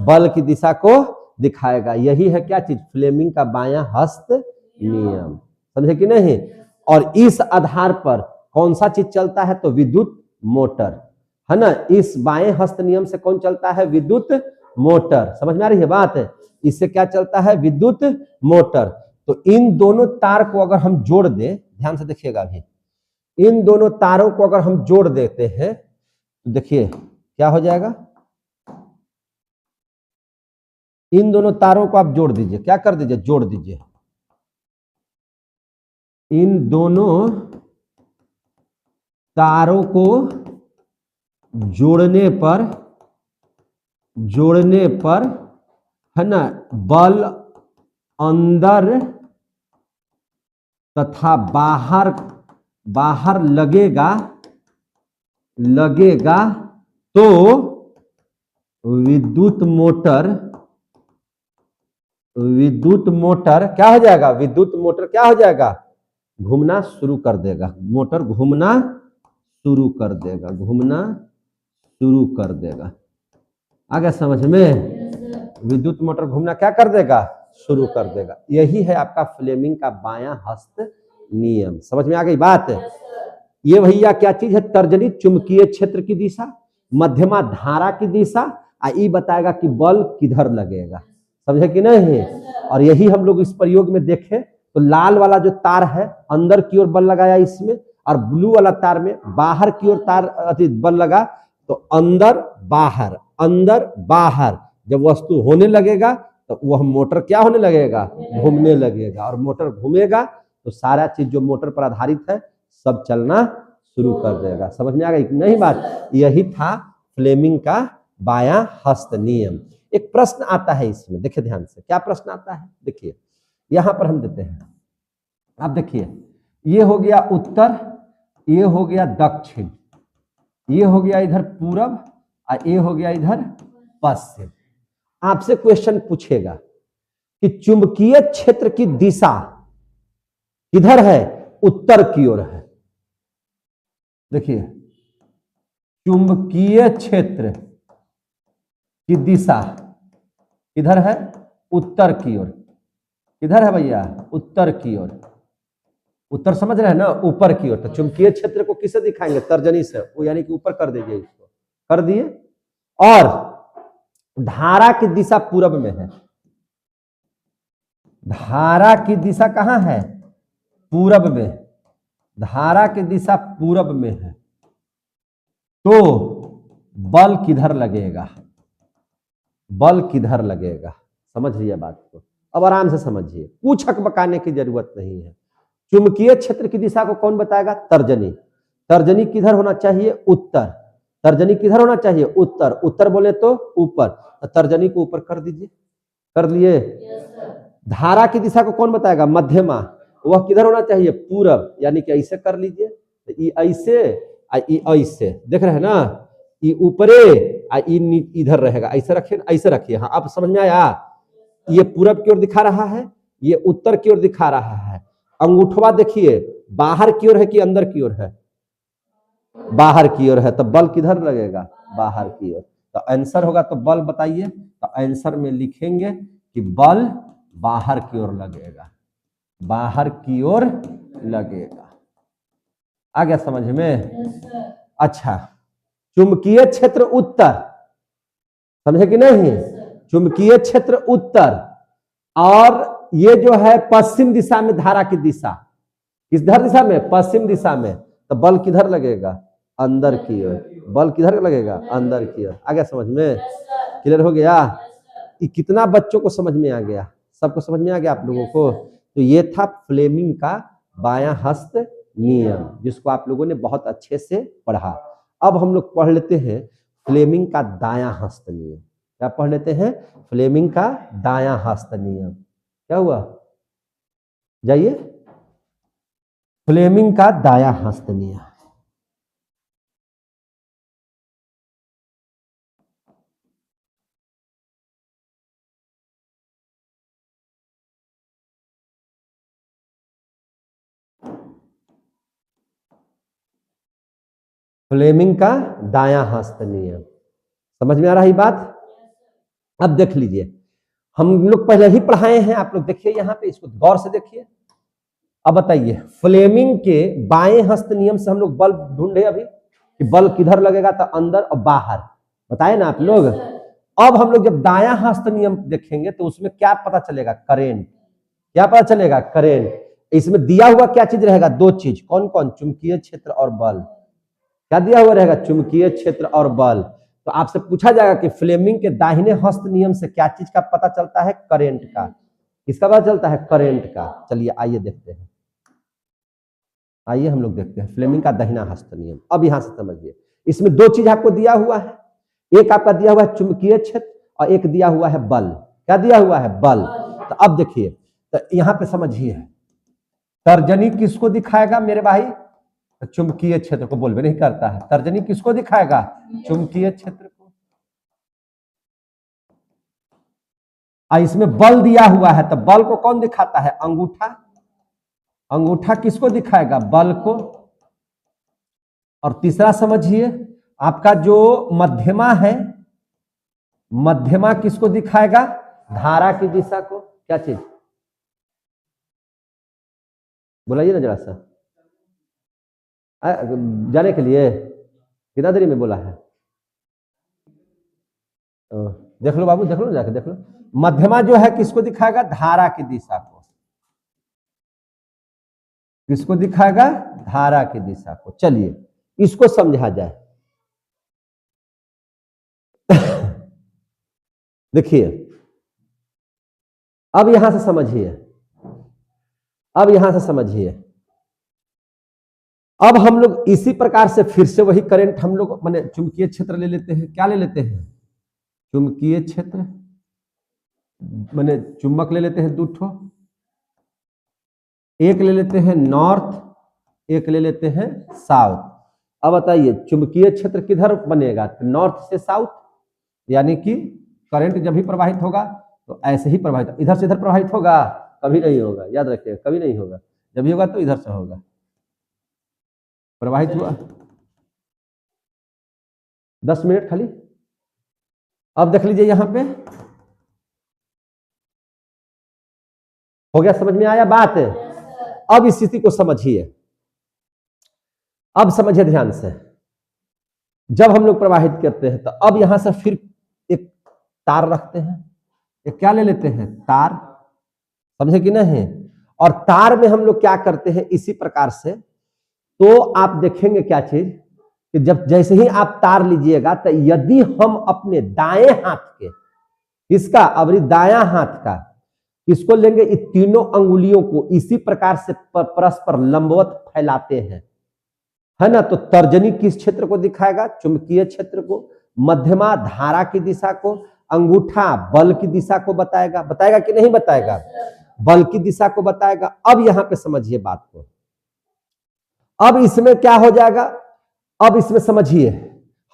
S1: बल की दिशा को दिखाएगा। यही है क्या चीज, फ्लेमिंग का बायां हस्त नियम। समझे कि नहीं। और इस आधार पर कौन सा चीज चलता है, तो विद्युत मोटर, है ना। इस बाएं हस्त नियम से कौन चलता है, विद्युत मोटर। समझ में आ रही है बात है। इससे क्या चलता है, विद्युत मोटर। तो इन दोनों तार को अगर हम जोड़ दें, ध्यान से देखिएगा, अभी इन दोनों तारों को अगर हम जोड़ देते हैं तो देखिए क्या हो जाएगा। इन दोनों तारों को आप जोड़ दीजिए, क्या कर दीजिए, जोड़ दीजिए। इन दोनों तारों को जोड़ने पर है ना, बल अंदर तथा बाहर लगेगा तो विद्युत मोटर क्या हो जाएगा, विद्युत मोटर क्या हो जाएगा, घूमना शुरू कर देगा, मोटर घूमना शुरू कर देगा, घूमना शुरू कर देगा। आ गया समझ में, विद्युत मोटर घूमना क्या कर देगा, शुरू कर देगा। यही है आपका फ्लेमिंग का बायां हस्त नियम। समझ में आ गई बात। ये भैया क्या चीज है, तर्जनी चुंबकीय क्षेत्र की दिशा, मध्यमा धारा की दिशा, ये बताएगा कि बल किधर लगेगा। समझे कि नहीं। और यही हम लोग इस प्रयोग में देखें तो लाल वाला जो तार है अंदर की ओर बल लगाया इसमें, और ब्लू वाला तार में बाहर की ओर तार बल लगा, तो अंदर बाहर जब वस्तु होने लगेगा तो वह मोटर क्या होने लगेगा, घूमने लगेगा। और मोटर घूमेगा तो सारा चीज जो मोटर पर आधारित है सब चलना शुरू कर देगा। समझ में आ गई नहीं बात। यही था फ्लेमिंग का बायां हस्त नियम। एक प्रश्न आता है इसमें, देखिए ध्यान से, क्या प्रश्न आता है, देखिए यहां पर हम देते हैं। आप देखिए, ये हो गया उत्तर, ये हो गया दक्षिण, ये हो गया इधर पूरब, और ये हो गया इधर पश्चिम। आपसे क्वेश्चन पूछेगा कि चुंबकीय क्षेत्र की दिशा किधर है, उत्तर की ओर है। देखिए, चुंबकीय क्षेत्र की दिशा किधर है, उत्तर की ओर। किधर है भैया, उत्तर की ओर। उत्तर समझ रहे हैं ना, ऊपर की ओर। तो चुंबकीय क्षेत्र को किससे दिखाएंगे, तर्जनी से, वो यानी कि ऊपर कर दीजिए इसको, कर दिए। और धारा की दिशा पूरब में है, धारा की दिशा कहां है, पूरब में, धारा की दिशा पूरब में है। तो बल किधर लगेगा, बल किधर लगेगा। समझिए बात को, अब आराम से समझिए, कुछ हकबकाने की जरूरत नहीं है। चुंबकीय क्षेत्र की दिशा को कौन बताएगा, तर्जनी। तर्जनी किधर होना चाहिए, उत्तर। तर्जनी किधर होना चाहिए, उत्तर। उत्तर बोले तो ऊपर, तो तर्जनी को ऊपर कर दीजिए, कर लिए। धारा की दिशा को कौन बताएगा, मध्यमा। वह किधर होना चाहिए, पूरब, यानी कि ऐसे कर लीजिए। तो ऐसे ऐसे देख रहे हैं ना, ये ऊपरे इधर रहेगा, ऐसे रखिए, ऐसे रखिए। हाँ, अब समझ में आया। ये पूरब की ओर दिखा रहा है, ये उत्तर की ओर दिखा रहा है। अंगूठवा देखिए, बाहर की ओर है कि अंदर की ओर है, बाहर की ओर है। तो बल किधर लगेगा, बाहर की ओर। तो आंसर होगा, तो बल बताइए। तो आंसर में लिखेंगे कि बल बाहर की ओर लगेगा, बाहर की ओर लगेगा। आ गया समझ में। अच्छा, चुंबकीय क्षेत्र उत्तर, समझे कि नहीं, चुंबकीय क्षेत्र उत्तर, और ये जो है पश्चिम दिशा में धारा की दिशा, किधर दिशा में, पश्चिम दिशा में। तो बल किधर लगेगा, अंदर की ओर। बल किधर लगेगा, अंदर की ओर। आ गया समझ में, क्लियर हो गया। ये कितना बच्चों को समझ में आ गया, सबको समझ में आ गया आप लोगों को। तो ये था फ्लेमिंग का बायां हस्त नियम, जिसको आप लोगों ने बहुत अच्छे से पढ़ा। अब हम लोग पढ़ लेते हैं फ्लेमिंग का दायां हस्त नियम। क्या पढ़ लेते हैं, फ्लेमिंग का दायां हस्त नियम। क्या हुआ, जाइए, फ्लेमिंग का दायां हस्त नियम। फ्लेमिंग का दायां हस्त नियम, समझ में आ रही बात। अब देख लीजिए, हम लोग पहले ही पढ़ाए हैं, आप लोग देखिए यहाँ पे, इसको गौर से देखिए। अब बताइए, फ्लेमिंग के बाएं हस्त नियम से हम लोग बल ढूंढे अभी कि बल किधर लगेगा, तो अंदर और बाहर, बताए ना आप लोग। अब हम लोग जब दायां हस्त नियम देखेंगे तो उसमें क्या पता चलेगा, करेंट। क्या पता चलेगा, करेंट। इसमें दिया हुआ क्या चीज रहेगा, दो चीज, कौन कौन, चुंबकीय क्षेत्र और बल। क्या दिया हुआ रहेगा, चुंबकीय क्षेत्र और बल। तो आपसे पूछा जाएगा कि फ्लेमिंग के दाहिने हस्त नियम से क्या चीज का पता चलता है, करेंट का। किसका पता चलता है, करेंट का। चलिए आइए देखते हैं, आइए हम लोग देखते हैं फ्लेमिंग का दाहिना हस्त नियम। अब यहां से समझिए, इसमें दो चीज आपको दिया हुआ है, एक आपका दिया हुआ है चुंबकीय क्षेत्र, और एक दिया हुआ है बल। क्या दिया हुआ है, बल। तो अब देखिए, तो यहां पे समझिए, तर्जनी किसको दिखाएगा मेरे भाई, चुंबकीय क्षेत्र को। बोलबे नहीं करता है, तर्जनी किसको दिखाएगा, चुंबकीय क्षेत्र को। और इसमें बल दिया हुआ है, तो बल को कौन दिखाता है? अंगूठा। अंगूठा किसको दिखाएगा? बल को। और तीसरा समझिए, आपका जो मध्यमा है, मध्यमा किसको दिखाएगा? धारा की दिशा को। क्या चीज बोलाइए ना जरा सा, जाने के लिए कितना देरी में बोला है? देख लो बाबू, देख लो, जाके देख लो। मध्यमा जो है किसको दिखाएगा? धारा की दिशा को। किसको दिखाएगा? धारा की दिशा को। चलिए इसको समझा जाए। देखिए अब यहां से समझिए, अब यहां से समझिए। अब हम लोग इसी प्रकार से फिर से वही करंट हम लोग माने चुंबकीय क्षेत्र ले लेते हैं। क्या ले लेते हैं? चुंबकीय क्षेत्र, माने चुंबक ले लेते हैं 2 ठो। एक ले लेते हैं नॉर्थ, एक ले लेते हैं साउथ। अब बताइए चुंबकीय क्षेत्र किधर बनेगा? नॉर्थ से साउथ, यानी कि करंट जब भी प्रवाहित होगा तो ऐसे ही प्रवाहित, इधर से इधर प्रवाहित होगा? कभी नहीं होगा, याद रखिएगा, कभी नहीं होगा। जब भी होगा तो इधर से होगा। प्रवाहित हुआ 10 मिनट खाली। अब देख लीजिए यहां पे हो गया, समझ में आया बात? अब इस स्थिति को समझिए, अब समझिए ध्यान से। जब हम लोग प्रवाहित करते हैं तो अब यहां से फिर एक तार रखते हैं। एक क्या ले लेते हैं? तार। समझे कि नहीं? और तार में हम लोग क्या करते हैं इसी प्रकार से। तो आप देखेंगे क्या चीज कि जब जैसे ही आप तार लीजिएगा तो यदि हम अपने दाएं हाथ के, इसका अवरी दायां हाथ का, इसको लेंगे, इन तीनों अंगुलियों को इसी प्रकार से परस्पर लंबवत फैलाते हैं, है ना? तो तर्जनी किस क्षेत्र को दिखाएगा? चुंबकीय क्षेत्र को। मध्यमा धारा की दिशा को। अंगूठा बल की दिशा को बताएगा। बताएगा कि नहीं बताएगा? बल की दिशा को बताएगा। अब यहां पे समझिए बात को। अब इसमें क्या हो जाएगा? अब इसमें समझिए,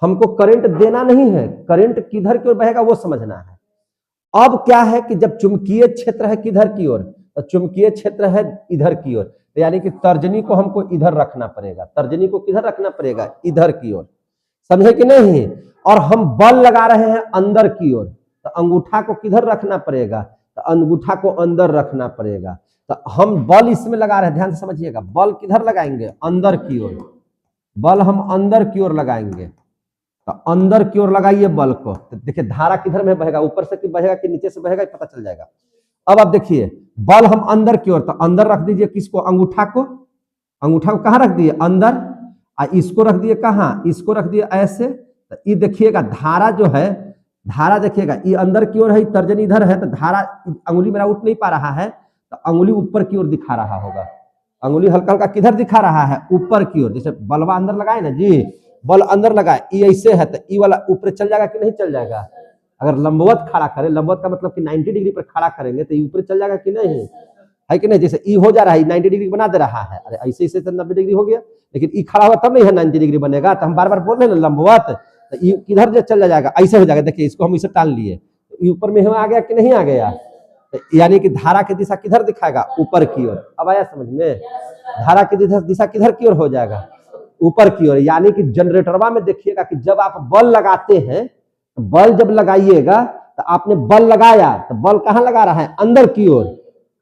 S1: हमको करंट देना नहीं है, करंट किधर की ओर बहेगा वो समझना है। अब क्या है कि जब चुंबकीय क्षेत्र है किधर की ओर, तो चुंबकीय क्षेत्र है इधर की ओर, तो यानी कि तर्जनी को हमको इधर रखना पड़ेगा। तर्जनी को किधर रखना पड़ेगा? इधर की ओर। समझे कि नहीं? और हम बल लगा रहे हैं अंदर की ओर, तो अंगूठा को किधर रखना पड़ेगा? तो अंगूठा को अंदर रखना पड़ेगा। तो हम बल इसमें लगा रहे हैं, ध्यान से समझिएगा। बल किधर लगाएंगे? अंदर की ओर। बल हम अंदर की ओर लगाएंगे। तो अंदर की ओर लगाइए बल को। तो देखिए धारा किधर में बहेगा? ऊपर से बहेगा कि नीचे से बहेगा, पता चल जाएगा। अब आप देखिए, बल हम अंदर की ओर, तो अंदर रख दीजिए किसको? अंगूठा को। अंगूठा को कहां रख दिए? अंदर। इसको रख दिए कहां? इसको रख दिए ऐसे। तो ये देखिएगा धारा जो है, धारा देखिएगा ये अंदर की ओर है, तर्जनी इधर है, तो धारा, अंगुली मेरा उठ नहीं पा रहा है, तो अंगुली ऊपर की ओर दिखा रहा होगा। अंगुली हल्का हल्का किधर दिखा रहा है? ऊपर की ओर। जैसे बलवा अंदर लगाए ना जी, बल अंदर लगाए, ये ऐसे है तो ये वाला ऊपर चल जाएगा कि नहीं चल जाएगा? अगर लंबवत खड़ा करें, लंबवत का मतलब कि 90 डिग्री पर खड़ा करेंगे तो ये ऊपर चल जाएगा कि नहीं? है कि नहीं? जैसे ई हो जा रहा है, 90 डिग्री बना दे रहा है, अरे ऐसे ऐसे तो 90 डिग्री हो गया, लेकिन ई खड़ा हुआ तब नहीं है 90 डिग्री बनेगा। तो हम बार बार बोल रहे हैं ना लंबवत, तो ये किधर चल जाएगा? ऐसे हो जाएगा। देखिए इसको हम इसे टाल लिए, ऊपर में आ गया कि नहीं आ गया? यानी कि धारा की दिशा किधर दिखाएगा? ऊपर की ओर। अब आया समझ में? धारा की दिशा किधर की ओर हो जाएगा? ऊपर की ओर। यानी कि जनरेटरवा में देखिएगा कि जब आप बल लगाते हैं, तो बल जब लगाइएगा तो आपने बल लगाया, तो बल कहां लगा रहा है? अंदर की ओर।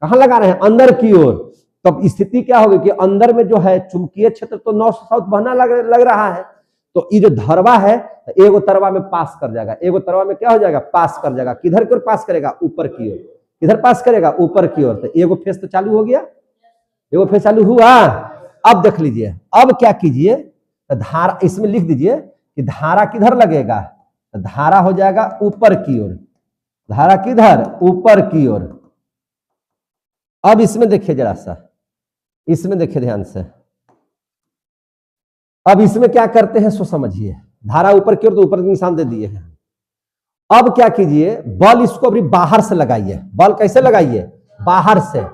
S1: कहां लगा रहे हैं? अंदर की ओर। तब स्थिति क्या होगी कि अंदर में जो है चुंबकीय क्षेत्र तो नॉर्थ साउथ बहना लग रहा है, तो ये जो धरवा है एगो तरवा में पास कर जाएगा, एगो तरवा में क्या हो जाएगा? पास कर जाएगा। किधर की ओर पास करेगा? ऊपर की ओर। किधर पास करेगा? ऊपर की ओर। तो एगो फेस तो चालू हो गया, एगो फेस चालू हुआ। अब देख लीजिए, अब क्या कीजिए, तो धारा इसमें लिख दीजिए कि धारा किधर लगेगा? तो धारा हो जाएगा ऊपर की ओर। धारा किधर? ऊपर की ओर। अब इसमें देखिए जरा सा, इसमें देखिए ध्यान से। अब इसमें क्या करते हैं सो समझिए। धारा ऊपर की ओर, तो ऊपर निशान दे दिए हैं। अब क्या कीजिए, बल इसको अभी बाहर से लगाइए। बल कैसे लगाइए? बाहर से।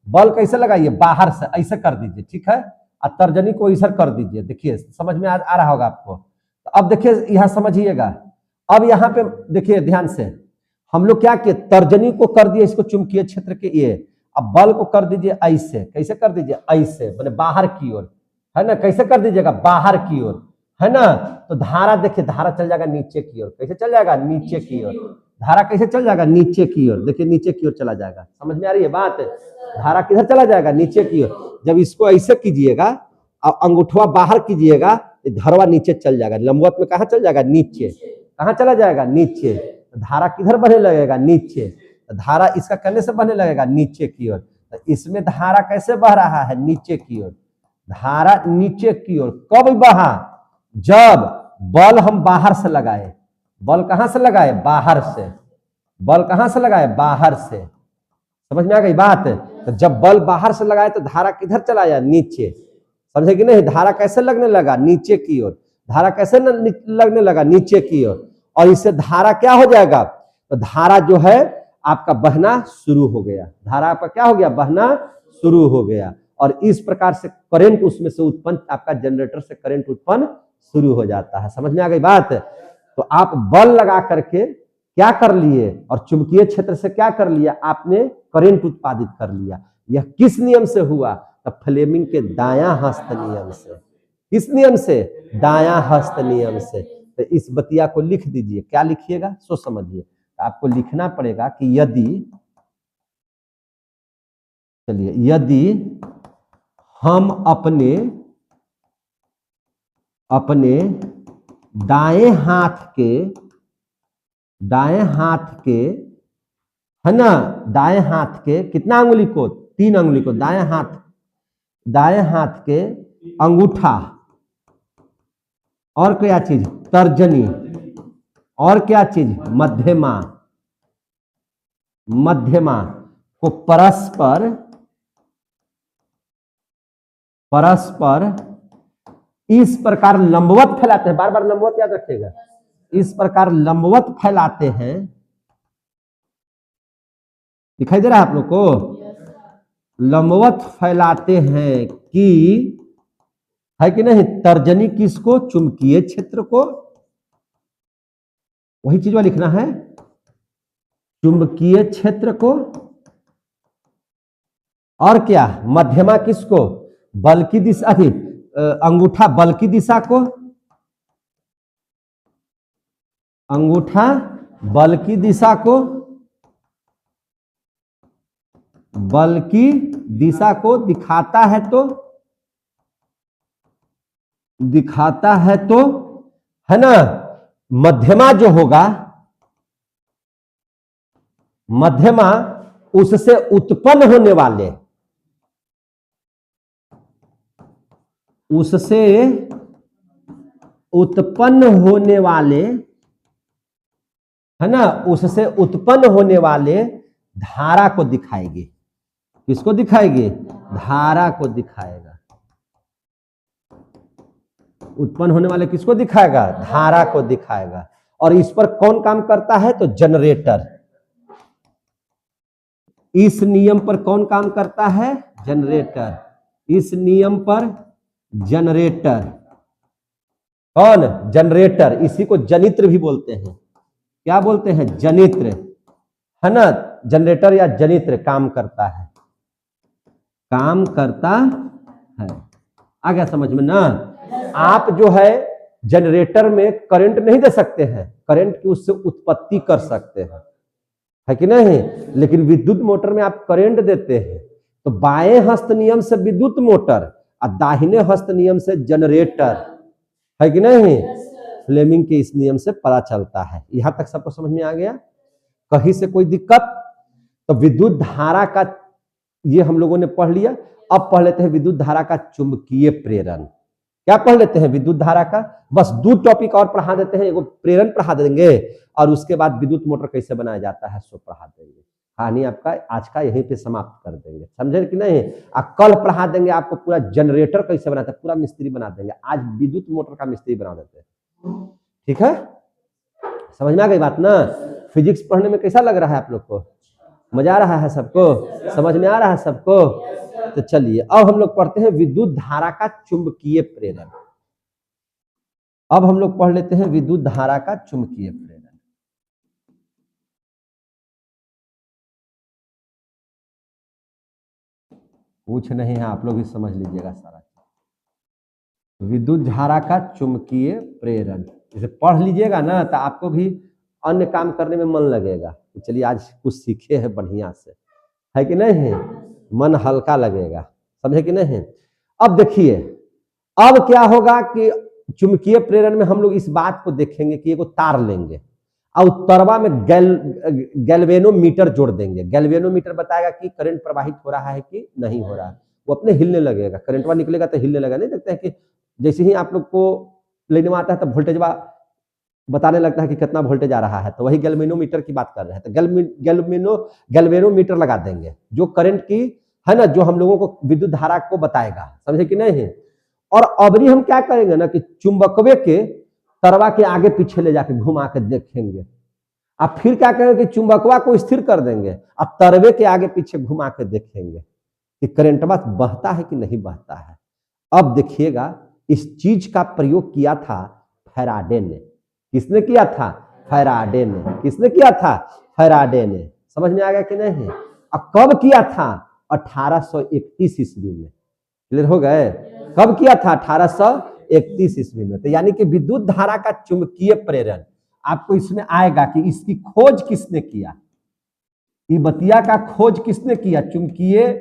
S1: बल कैसे लगाइए? बाहर से। ऐसे कर दीजिए, ठीक है? और तर्जनी को इधर कर दीजिए। देखिए समझ में आ रहा होगा आपको। तो अब देखिए यहां समझिएगा। अब यहां पे देखिए ध्यान से, हम लोग क्या किए, तर्जनी को कर दिए इसको चुंबकीय क्षेत्र के ये, अब बल को कर दीजिए ऐसे, कैसे कर दीजिए ऐसे, मैंने बाहर की ओर, है ना, कैसे कर दीजिएगा बाहर की ओर, है ना, तो धारा देखिए, धारा चल जाएगा नीचे की ओर, कैसे चल जाएगा नीचे की ओर, धारा कैसे चल जाएगा नीचे की ओर, देखिए नीचे की ओर चला जाएगा, समझ में आ रही है बात, धारा किधर चला जाएगा नीचे की ओर, जब इसको ऐसे कीजिएगा और अंगूठवा बाहर कीजिएगा, धरवा नीचे चल जाएगा, लंबवत में कहाँ चल जाएगा नीचे, कहाँ चला जाएगा नीचे, धारा किधर बढ़ने लगेगा नीचे, धारा इसका करने से बढ़ने लगेगा नीचे की ओर, तो इसमें धारा कैसे बह रहा है नीचे की ओर, धारा नीचे की ओर कब बहा, जब बल हम बाहर से लगाए, बल कहां से लगाए बाहर से, बल कहां से लगाए बाहर से, समझ में आ गई बात, तो जब बल बाहर से लगाए तो धारा किधर चला जाए नीचे, समझे कि नहीं, धारा कैसे लगने लगा नीचे की ओर, धारा कैसे लगने लगा नीचे की ओर, और इससे धारा क्या हो जाएगा, तो धारा जो है आपका बहना शुरू हो गया, धारा आपका क्या हो गया बहना शुरू हो गया, और इस प्रकार से करंट उसमें से उत्पन्न, आपका जनरेटर से करंट उत्पन्न शुरू हो जाता है, समझ में आ गई बात, तो आप बल लगा करके क्या कर लिए, और चुंबकीय क्षेत्र से क्या कर लिया आपने, करंट उत्पादित कर लिया, यह किस नियम से हुआ, तो फ्लेमिंग के दायां हस्त नियम से, किस नियम से, दायां हस्त नियम से, तो इस बतिया को लिख दीजिए, क्या लिखिएगा सो समझिए, आपको लिखना पड़ेगा कि यदि, चलिए यदि हम अपने दाएं हाथ के है ना, दाएं हाथ के कितना अंगुली को, 3 अंगुली को, दाएं हाथ के अंगूठा और क्या चीज तर्जनी और क्या चीज मध्यमा को परस्पर इस प्रकार लंबवत फैलाते हैं, बार बार लंबवत याद रखिएगा, इस प्रकार लंबवत फैलाते हैं, दिखाई दे रहा है आप लोग को, लंबवत फैलाते हैं कि, है कि नहीं, तर्जनी किसको, चुंबकीय क्षेत्र को, वही चीज में लिखना है, चुंबकीय क्षेत्र को, और क्या मध्यमा किसको, बल की दिशा, अंगूठा बल की दिशा को, अंगूठा बल की दिशा को, बल की दिशा को दिखाता है तो है ना, मध्यमा जो होगा, मध्यमा उससे उत्पन्न होने वाले, उससे उत्पन्न होने वाले, है ना, उससे उत्पन्न होने वाले धारा को दिखाएगी, किसको दिखाएगी, धारा को दिखाएगा, उत्पन्न होने वाले किसको दिखाएगा, धारा को दिखाएगा, और इस पर कौन काम करता है, तो जनरेटर, इस नियम पर कौन काम करता है, जनरेटर, इस नियम पर जनरेटर, कौन, जनरेटर, इसी को जनित्र भी बोलते हैं, क्या बोलते हैं, जनित्र, है ना, जनरेटर या जनित्र काम करता है, आ गया समझ में ना, आप जो है जनरेटर में करंट नहीं दे सकते हैं, करंट की उससे उत्पत्ति कर सकते हैं, है कि नहीं, लेकिन विद्युत मोटर में आप करंट देते हैं, तो बाएं हस्त नियम से विद्युत मोटर और दाहिने हस्त नियम से जनरेटर, है कि नहीं, फ्लेमिंग के इस नियम से पता चलता है, यहां तक सबको समझ में आ गया, कहीं से कोई दिक्कत, तो विद्युत धारा का ये हम लोगों ने पढ़ लिया, अब पढ़ लेते हैं विद्युत धारा का चुंबकीय प्रेरण, क्या पढ़ लेते हैं विद्युत धारा का, बस 2 टॉपिक और पढ़ा देते हैं, एगो प्रेरण पढ़ा देंगे और उसके बाद विद्युत मोटर कैसे बनाया जाता है सो पढ़ा देंगे, कहानी आपका आज का यहीं पे समाप्त कर देंगे, समझे कि नहीं, कल पढ़ा देंगे आपको पूरा जनरेटर कैसे बनाता है, पूरा मिस्त्री बना देंगे, आज विद्युत मोटर का मिस्त्री बना देते हैं, ठीक है, समझ में आ गई बात ना, फिजिक्स पढ़ने में कैसा लग रहा है आप लोग को, मजा आ रहा है सबको, समझ में आ रहा है सबको, तो चलिए अब हम लोग पढ़ते हैं विद्युत धारा का चुंबकीय प्रेरण, अब हम लोग पढ़ लेते हैं विद्युत धारा का चुंबकीय प्रेरण। कुछ नहीं है, आप लोग भी समझ लीजिएगा सारा। विद्युत धारा का चुंबकीय प्रेरण, जैसे पढ़ लीजिएगा ना तो आपको भी अन्य काम करने में मन लगेगा कि चलिए आज कुछ सीखे हैं बढ़िया से, है कि नहीं, मन हल्का लगेगा, समझे कि नहीं। अब देखिए, अब क्या होगा कि चुंबकीय प्रेरण में हम लोग इस बात को देखेंगे कि एगो तार लेंगे और तरवा में गैल्वेनोमीटर जोड़ देंगे। गैल्वेनोमीटर बताएगा कि करंट प्रवाहित हो रहा है कि नहीं हो रहा है, वो अपने हिलने लगेगा, करंटवा निकलेगा तो हिलने लगेगा। नहीं देखते हैं कि जैसे ही आप लोग को लेने में आता है तो वोल्टेजवा बताने लगता है कि कितना वोल्टेज आ रहा है, तो वही गैल्वेनोमीटर की बात कर रहे हैं। तो गैल्वेनोमीटर लगा देंगे जो करंट की है ना, जो हम लोगों को विद्युत धारा को बताएगा, समझे कि नहीं। और अबरी हम क्या करेंगे ना कि चुंबकवे के तरवा के आगे पीछे ले जाके घुमा के देखेंगे, अब फिर क्या करेंगे कि चुंबकवा को स्थिर कर देंगे और तरवे के आगे पीछे घुमा के देखेंगे कि करंटवा बहता है कि नहीं बहता है। अब देखिएगा, इस चीज का प्रयोग किया था फैराडे ने। किसने किया था? फैराडे ने। किसने किया था? फैराडे ने। समझ में आ गया कि नहीं। अब कब किया था? 1831 ईस्वी में। क्लियर हो गए? कब किया था? 1831 ईस्वी में। तो यानी कि विद्युत धारा का चुंबकीय प्रेरण आपको इसमें आएगा कि इसकी खोज किसने किया, ये बतिया का खोज किसने किया, चुंबकीय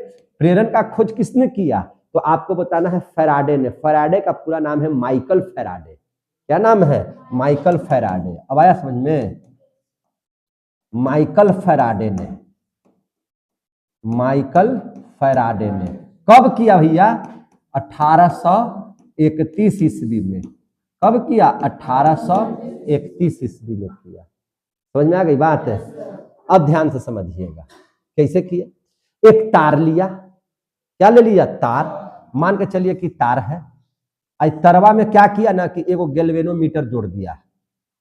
S1: प्रेरण का खोज किसने किया, तो आपको बताना है फैराडे ने। फैराडे का पूरा नाम है माइकल फैराडे। क्या नाम है? Michael Faraday. अब आया समझ में? माइकल फैराडे ने, माइकल फैराडे ने कब किया भैया? 1831 ईस्वी में। कब किया? 1831 ईस्वी में किया। समझ में आ गई बात है? अब ध्यान से समझिएगा कैसे किया। एक तार लिया, क्या ले लिया? तार। मान के चलिए कि तार है, तरवा में क्या किया ना कि एगो गैल्वेनोमीटर जोड़ दिया।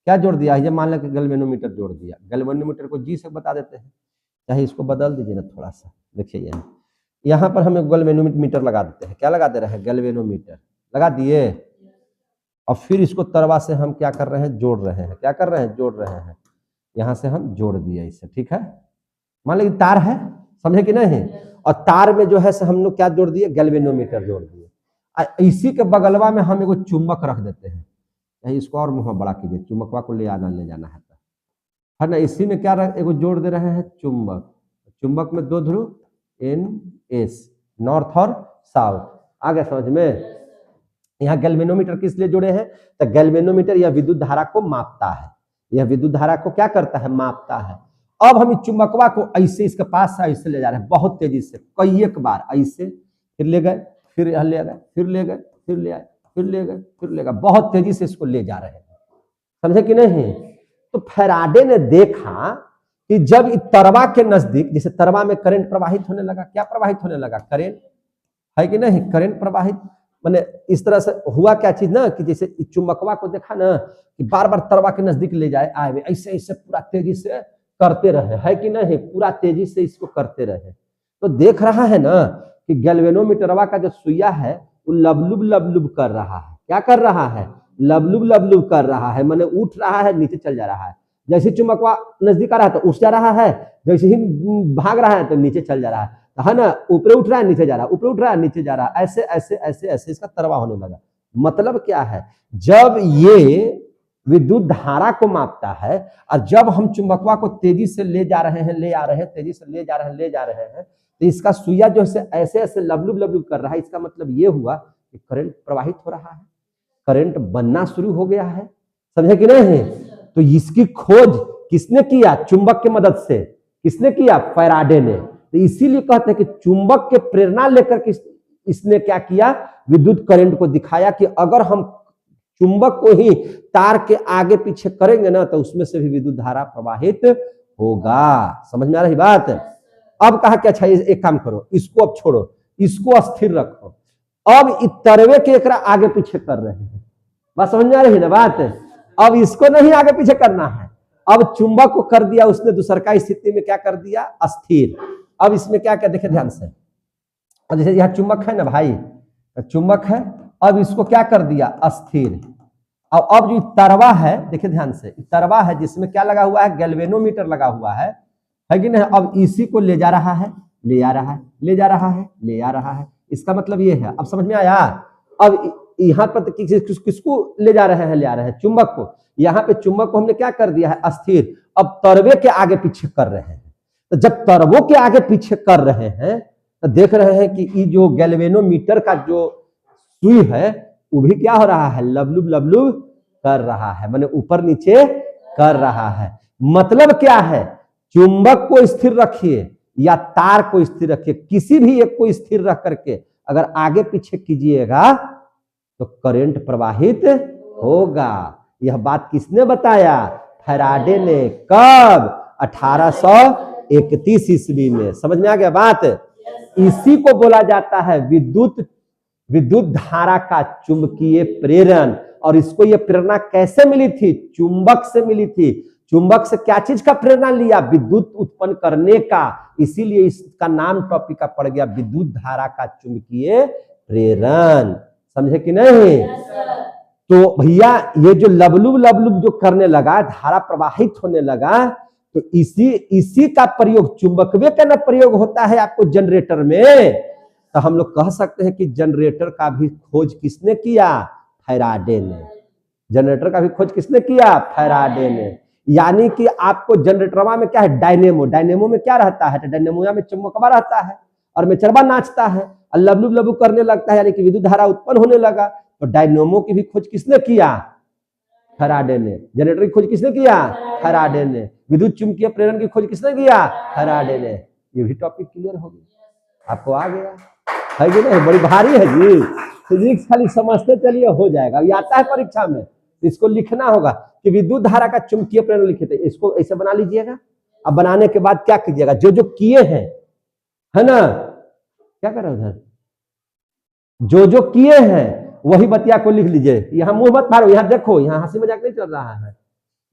S1: क्या जोड़ दिया? ये मान लो कि गैल्वेनोमीटर जोड़ दिया। गैल्वेनोमीटर को जी से बता देते हैं, चाहे इसको बदल दीजिए ना थोड़ा सा। देखिए यहाँ पर हम गैल्वेनोमीटर लगा देते हैं। क्या लगा दे रहे हैं? गैल्वेनोमीटर लगा दिए। और फिर इसको तरवा से हम क्या कर रहे हैं? जोड़ रहे हैं। क्या कर रहे हैं? जोड़ रहे हैं। यहाँ से हम जोड़ दिए इसे, ठीक है। मान लीजिए तार है, समझे कि नहीं। और तार में जो है से हम लोग क्या जोड़ दिए? गैल्वेनोमीटर जोड़ दिए। इसी के बगलवा में हम एगो चुंबक रख देते हैं। इसको और मुँह बड़ा कीजिए, चुंबकवा को ले जाना है ना। इसी में क्या एगो जोड़ दे रहे हैं? चुंबक। चुंबक में दो ध्रुव NS, नॉर्थ और साउथ। आ गया समझ में? यहाँ गैल्वेनोमीटर किस लिए जोड़े हैं? तो गैल्वेनोमीटर यह विद्युत धारा को मापता है। यह विद्युत धारा को क्या करता है? मापता है। अब हम इस चुंबकवा को ऐसे इसके पास से ऐसे ले जा रहे हैं बहुत तेजी से, कई एक बार ऐसे, फिर ले गए, फिर ले गए, फिर ले गए, फिर ले आए, फिर ले गए, फिर ले गए, बहुत तेजी से इसको ले जा रहे हैं। समझे कि नहीं। तो फैराडे ने देखा कि जब तरवा के नजदीक, जैसे तरवा में करंट प्रवाहित होने लगा, क्या प्रवाहित होने लगा? करंट, है कि नहीं। करंट प्रवाहित माने इस तरह से हुआ क्या चीज ना कि जैसे चुंबकवा को देखा ना कि बार बार तरवा के नजदीक ले जाए, आए, ऐसे ऐसे पूरा तेजी से करते रहे, है कि नहीं, पूरा तेजी से इसको करते रहे। तो देख रहा है ना कि गैल्वेनोमीटरवा का जो सुइया है वो लबलुब लबलुब कर रहा है। क्या कर रहा है? लबलुब लबलुब कर रहा है, माने उठ रहा है, नीचे चल जा रहा है। जैसे चुंबकवा नजदीक आ रहा है तो उठ जा रहा है, जैसे ही भाग रहा है तो नीचे चल जा रहा है, है ना। ऊपर उठ रहा है, नीचे जा रहा है, ऊपर उठ रहा है, नीचे जा रहा है, ऐसे ऐसे ऐसे ऐसे इसका तरवा होने लगा। मतलब क्या है? जब ये विद्युत धारा को मापता है और जब हम चुंबकवा को तेजी से ले जा रहे हैं, ले आ रहे हैं, तेजी से ले जा रहे हैं, ले जा रहे हैं, तो इसका सुइया जो है ऐसे ऐसे लबलुब लबलुब कर रहा है। इसका मतलब ये हुआ कि करंट प्रवाहित हो रहा है, करंट बनना शुरू हो गया है। समझे कि नहीं। तो इसकी खोज किसने किया? चुंबक की मदद से। किसने किया? फैराडे ने। तो इसीलिए कहते हैं कि चुंबक के प्रेरणा लेकर के इसने क्या किया? विद्युत करंट को दिखाया कि अगर हम चुंबक को ही तार के आगे पीछे करेंगे ना तो उसमें से भी विद्युत धारा प्रवाहित होगा। समझ में आ रही बात? अब कहा कि अच्छा एक काम करो, इसको अब छोड़ो, इसको स्थिर रखो। अब इस तरवे के एकरा आगे पीछे कर रहे हैं। बस समझ में आ रही ना बात? अब इसको नहीं आगे पीछे करना है, अब चुंबक को कर दिया उसने दूसरका स्थिति में क्या कर दिया? स्थिर। अब इसमें क्या क्या देखे ध्यान से, जैसे यहाँ चुंबक है ना भाई, चुंबक है, अब इसको क्या कर दिया? स्थिर। अब जो तरवा है, देखिए ध्यान से, तरवा है जिसमें क्या लगा हुआ है? गैल्वेनोमीटर लगा हुआ है कि नहीं। अब इसी को ले जा रहा है, ले आ रहा है, ले जा रहा है, ले आ रहा है। इसका मतलब ये है, अब समझ में आया। अब यहाँ पर किसको ले जा रहे हैं, ले आ रहे हैं चुंबक को। यहाँ पे चुंबक को हमने क्या कर दिया है, अस्थिर। अब तरवे के आगे पीछे कर रहे हैं। तो जब तरवों के आगे पीछे कर रहे हैं तो देख रहे हैं कि ये जो गैल्वेनोमीटर का जो सुई है वो भी क्या हो रहा है, लबलुब लबलुब कर रहा है, माने ऊपर नीचे कर रहा है। मतलब क्या है, चुंबक को स्थिर रखिए या तार को स्थिर रखिए, किसी भी एक को स्थिर रख करके अगर आगे पीछे कीजिएगा तो करंट प्रवाहित होगा। यह बात किसने बताया, फैराडे ने। कब, 1831 ईस्वी में। समझ में आ गया बात। इसी को बोला जाता है विद्युत धारा का चुंबकीय प्रेरण। और इसको यह प्रेरणा कैसे मिली थी, चुंबक से मिली थी। चुंबक से क्या चीज का प्रेरणा लिया, विद्युत उत्पन्न करने का। इसीलिए इसका नाम टॉपिक का पड़ गया विद्युत धारा का चुंबकीय प्रेरण। समझे कि नहीं। तो भैया ये जो लबलुब लबलुब जो करने लगा, धारा प्रवाहित होने लगा, तो इसी का प्रयोग चुंबकत्व का ना प्रयोग होता है आपको जनरेटर में। तो हम लोग कह सकते हैं कि जनरेटर का भी खोज किसने किया, फैराडे ने। जनरेटर का भी खोज किसने किया, फैराडे ने। यानी कि आपको जनरेटरवा में क्या है, डायनेमो। डायनेमो में क्या रहता है, डायनेमो में चुंबकवा रहता है और मेचरवा नाचता है और लबलुब लबलुब करने लगता है, यानी कि विद्युत धारा उत्पन्न होने लगा। तो डायनेमो की भी खोज किसने किया, फैराडे ने। जनरेटर की खोज किसने किया, फैराडे ने। विद्युत चुंबकीय प्रेरण की खोज किसने किया, फैराडे ने। ये भी टॉपिक क्लियर हो गया, आपको आ गया है कि नहीं। बड़ी भारी है जी, फिजिक्स खाली समझते चलिए हो जाएगा। ये आता है परीक्षा में, इसको लिखना होगा कि विद्युत धारा का चुंबकीय प्रेरण लिखे थे। इसको ऐसे बना लीजिएगा। अब बनाने के बाद क्या कीजिएगा, जो जो किए हैं, है ना, क्या कर रहे हो उधर, जो जो किए हैं वही बतिया को लिख लीजिए। यहाँ मुंह मत मारो, यहाँ देखो, यहाँ हंसी मजाक नहीं चल रहा है,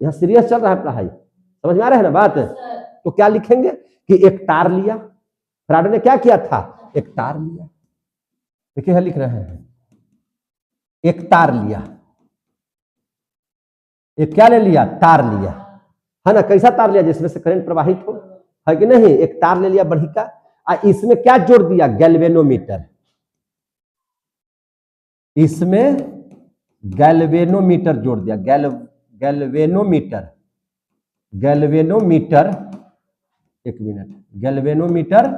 S1: यहाँ सीरियस चल रहा है पढ़ाई। समझ में आ रहा है ना बात। तो क्या लिखेंगे कि एक तार लिया, फैराडे ने क्या किया था, एक तार लिया। देखिए यह लिख रहे हैं, एक तार लिया, एक क्या ले लिया, तार लिया, है ना। कैसा तार लिया, जिसमें से करंट प्रवाहित हो, है कि नहीं। एक तार ले लिया बढ़ी का, इसमें क्या जोड़ दिया, गैल्वेनोमीटर। इसमें गैल्वेनोमीटर जोड़ दिया, गैल्वेनोमीटर। एक मिनट, गैल्वेनोमीटर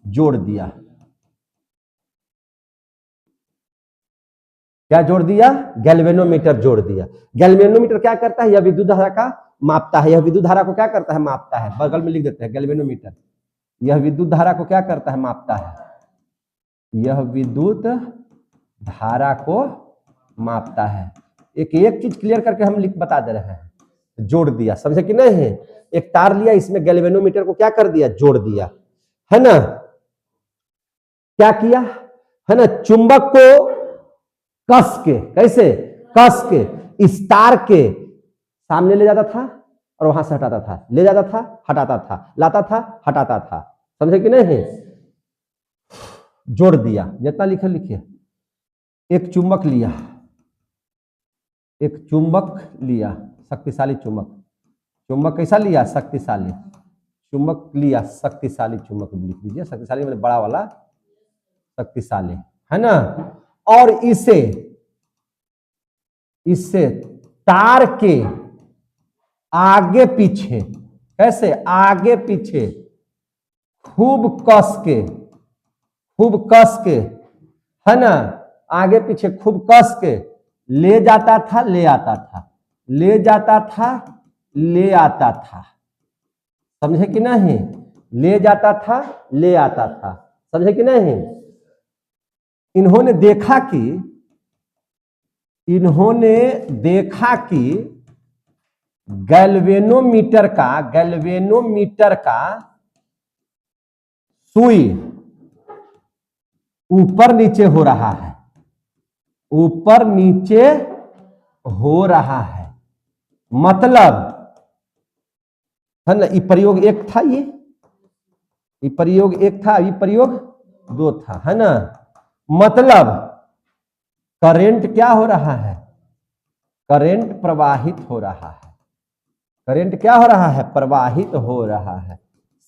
S1: जोड़ दिया। क्या जोड़ दिया, गैल्वेनोमीटर जोड़ दिया। गैल्वेनोमीटर क्या करता है, यह विद्युत धारा का मापता है। यह विद्युत धारा को क्या करता है, मापता है। बगल में लिख देते हैं गैल्वेनोमीटर। यह विद्युत धारा को क्या करता है, मापता है। यह विद्युत धारा को मापता है। एक चीज क्लियर करके हम बता दे रहे हैं, जोड़ दिया। समझे कि नहीं। एक तार लिया, इसमें गैल्वेनोमीटर को क्या कर दिया, जोड़ दिया, है ना। क्या किया, है ना, चुंबक को कस के, कैसे, कस के इस तार के सामने ले जाता था और वहां से हटाता था, ले जाता था, हटाता था, लाता था, हटाता था। समझे कि नहीं। जोड़ दिया, जितना लिखे लिखिए। एक चुंबक लिया, एक चुंबक लिया, शक्तिशाली चुंबक। चुंबक कैसा लिया, शक्तिशाली चुंबक लिया, शक्तिशाली चुंबक लिख दीजिए। शक्तिशाली मतलब बड़ा वाला शक्तिशाली, है ना। और इसे तार के आगे पीछे, कैसे, आगे पीछे खूब कस के, है ना, आगे पीछे खूब कस के ले जाता था, ले आता था, ले जाता था, ले आता था। समझे कि नहीं। ले जाता था, ले आता था। समझे कि नहीं। इन्होंने देखा कि गैल्वेनोमीटर का सुई ऊपर नीचे हो रहा है, ऊपर नीचे हो रहा है। मतलब, है ना, ये प्रयोग एक था, ये प्रयोग एक था, ये प्रयोग दो था, है ना। मतलब करंट क्या हो रहा है, करंट प्रवाहित हो रहा है। करंट क्या हो रहा है, प्रवाहित हो रहा है।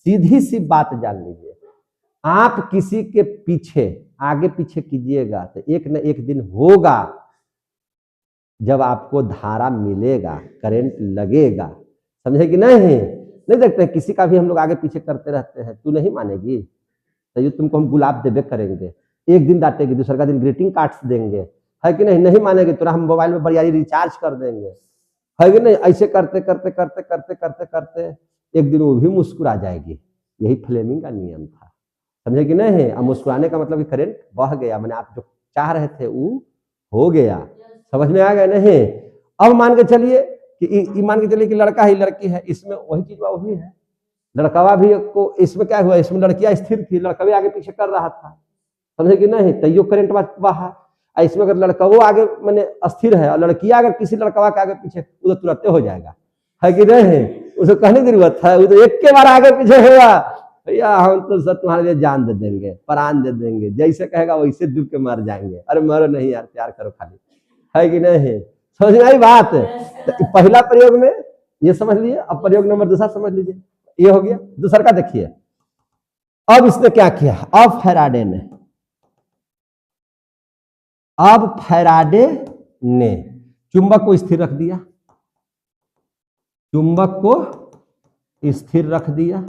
S1: सीधी सी बात जान लीजिए, आप किसी के पीछे आगे पीछे कीजिएगा तो एक न एक दिन होगा जब आपको धारा मिलेगा, करंट लगेगा। समझे कि नहीं? नहीं देखते हैं किसी का भी हम लोग आगे पीछे करते रहते हैं, तू नहीं मानेगी तो ये तुमको हम गुलाब देबे करेंगे, एक दिन डांटेगी, दूसरा का दिन ग्रीटिंग कार्ड्स देंगे, है कि नहीं? नहीं मानेगी तो हम मोबाइल में बरियारी रिचार्ज कर देंगे, है कि नहीं? ऐसे करते करते करते करते करते करते एक दिन वो भी मुस्कुरा जाएगी। यही फ्लेमिंग का नियम था। समझे कि नहीं? अब मुस्कुराने का मतलब कि करंट बह गया, मैंने आप जो चाह रहे थे वो हो गया। समझ में आ गया नहीं? अब मान के चलिए कि मान के चलिए कि लड़का ही लड़की है, इसमें वही चीज वही है। लड़कवा भी को इसमें क्या हुआ, इसमें लड़कियां स्थिर थी, लड़का भी आगे पीछे कर रहा था। समझे कि नहीं? तैयो करंट बहा। इसमें अगर लड़का वो आगे मैंने अस्थिर है और लड़कियां अगर किसी लड़कवा के आगे पीछे, वो तो तुरंत हो जाएगा, है कि नहीं? उसे कहने की जरूरत है, वो तो एक के बार आगे पीछे हुआ, भैया हम तो सब तुम्हारे लिए जान दे देंगे, प्राण दे देंगे, जैसे कहेगा वैसे डूब के मर जाएंगे। अरे मरो नहीं यार, प्यार करो खाली, है कि नहीं? समझ में आई बात? तो पहला प्रयोग में ये समझ लिए, अब प्रयोग नंबर दूसरा समझ लीजिए। ये हो गया। दूसरा का देखिए, अब इसने क्या किया, अब फैराडे ने चुंबक को स्थिर रख दिया, चुंबक को स्थिर रख दिया,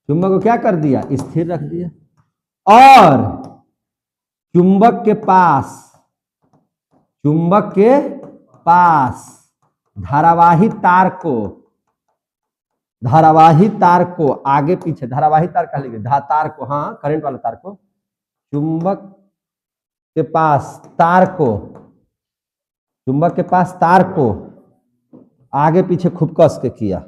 S1: चुंबक को क्या कर दिया, स्थिर रख दिया, और चुंबक के पास धारावाही तार को आगे पीछे, धारावाही तार कह लीजिए, तार को, हाँ करंट वाला तार को, चुंबक के पास तार को आगे पीछे खूब कस के किया,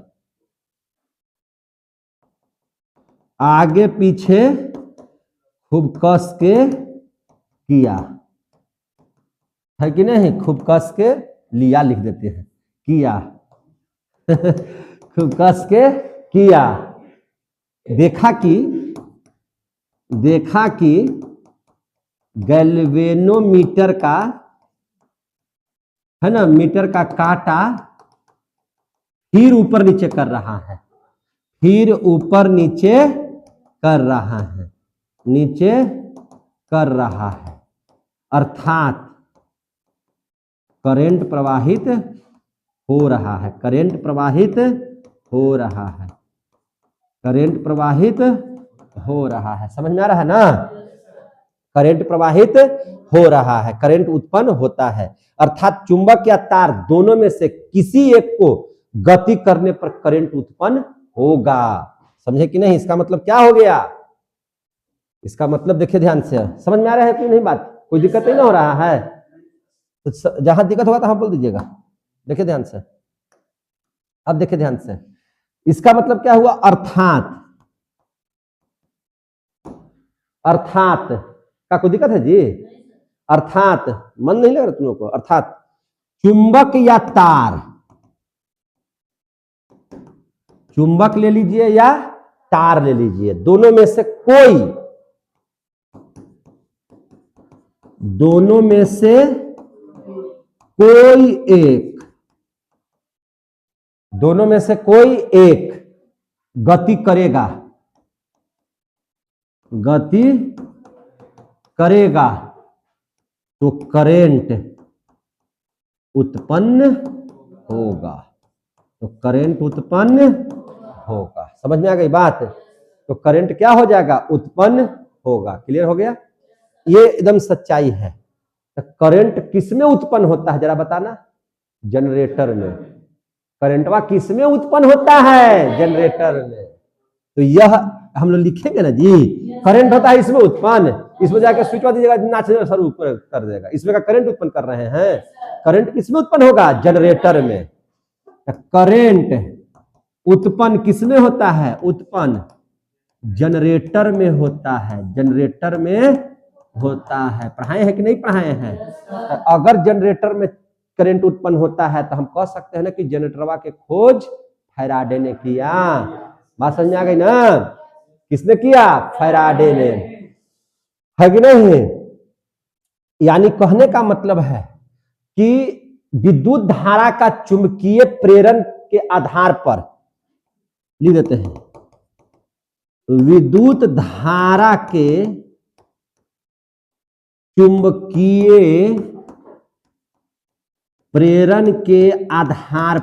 S1: आगे पीछे खूब कस के किया, है कि नहीं? खूब कस के लिया लिख देते हैं, किया खूब कस के किया। देखा कि गैल्वेनोमीटर का, है ना, मीटर का कांटा फिर ऊपर नीचे कर रहा है, नीचे कर रहा है, अर्थात करंट प्रवाहित हो रहा है, करंट प्रवाहित हो रहा है। समझ में आ रहा है ना? करंट प्रवाहित हो रहा है, करंट उत्पन्न होता है, अर्थात चुंबक या तार दोनों में से किसी एक को गति करने पर करंट उत्पन्न होगा। समझे कि नहीं? इसका मतलब क्या हो गया? इसका मतलब देखिए ध्यान से, समझ में आ रहा है कि नहीं बात? कोई दिक्कत नहीं ना हो रहा है? तो जहां दिक्कत होगा तो हम बोल दीजिएगा। देखिए ध्यान से, अब देखिए ध्यान से, इसका मतलब क्या हुआ? अर्थात का कोई दिक्कत है जी? अर्थात मन नहीं लग रहा तुम लोग को? अर्थात चुंबक या तार, चुंबक ले लीजिए या तार ले लीजिए, दोनों में से कोई एक गति करेगा तो करंट उत्पन्न होगा। समझ में आ गई बात? तो करंट क्या हो जाएगा? उत्पन्न होगा। क्लियर हो गया? ये एकदम सच्चाई है। तो करंट किसमें उत्पन्न होता है जरा बताना? जनरेटर में। करंटवा किसमें उत्पन्न होता है? जनरेटर में। तो यह हम लोग लिखेंगे ना जी, करंट होता है इसमें उत्पन्न, इसमें जाकर स्विच दीजिएगा, नाचने सर ऊपर कर देगा, इसमें का करंट उत्पन्न कर रहे हैं। करंट किसमें उत्पन्न होगा? जनरेटर में। करंट उत्पन्न किसमें होता है? उत्पन्न जनरेटर में होता है। पढ़ाए हैं कि नहीं पढ़ाए हैं? अगर जनरेटर में करंट उत्पन्न होता है तो हम कह सकते हैं ना कि जनरेटरवा के खोज फैराडे ने किया। बात समझ में आ गई ना? किसने किया? फैराडे ने, है कि नहीं? यानी कहने का मतलब है कि विद्युत धारा का चुंबकीय प्रेरण के आधार पर लिख देते हैं, विद्युत धारा के चुंबकीय प्रेरण के आधार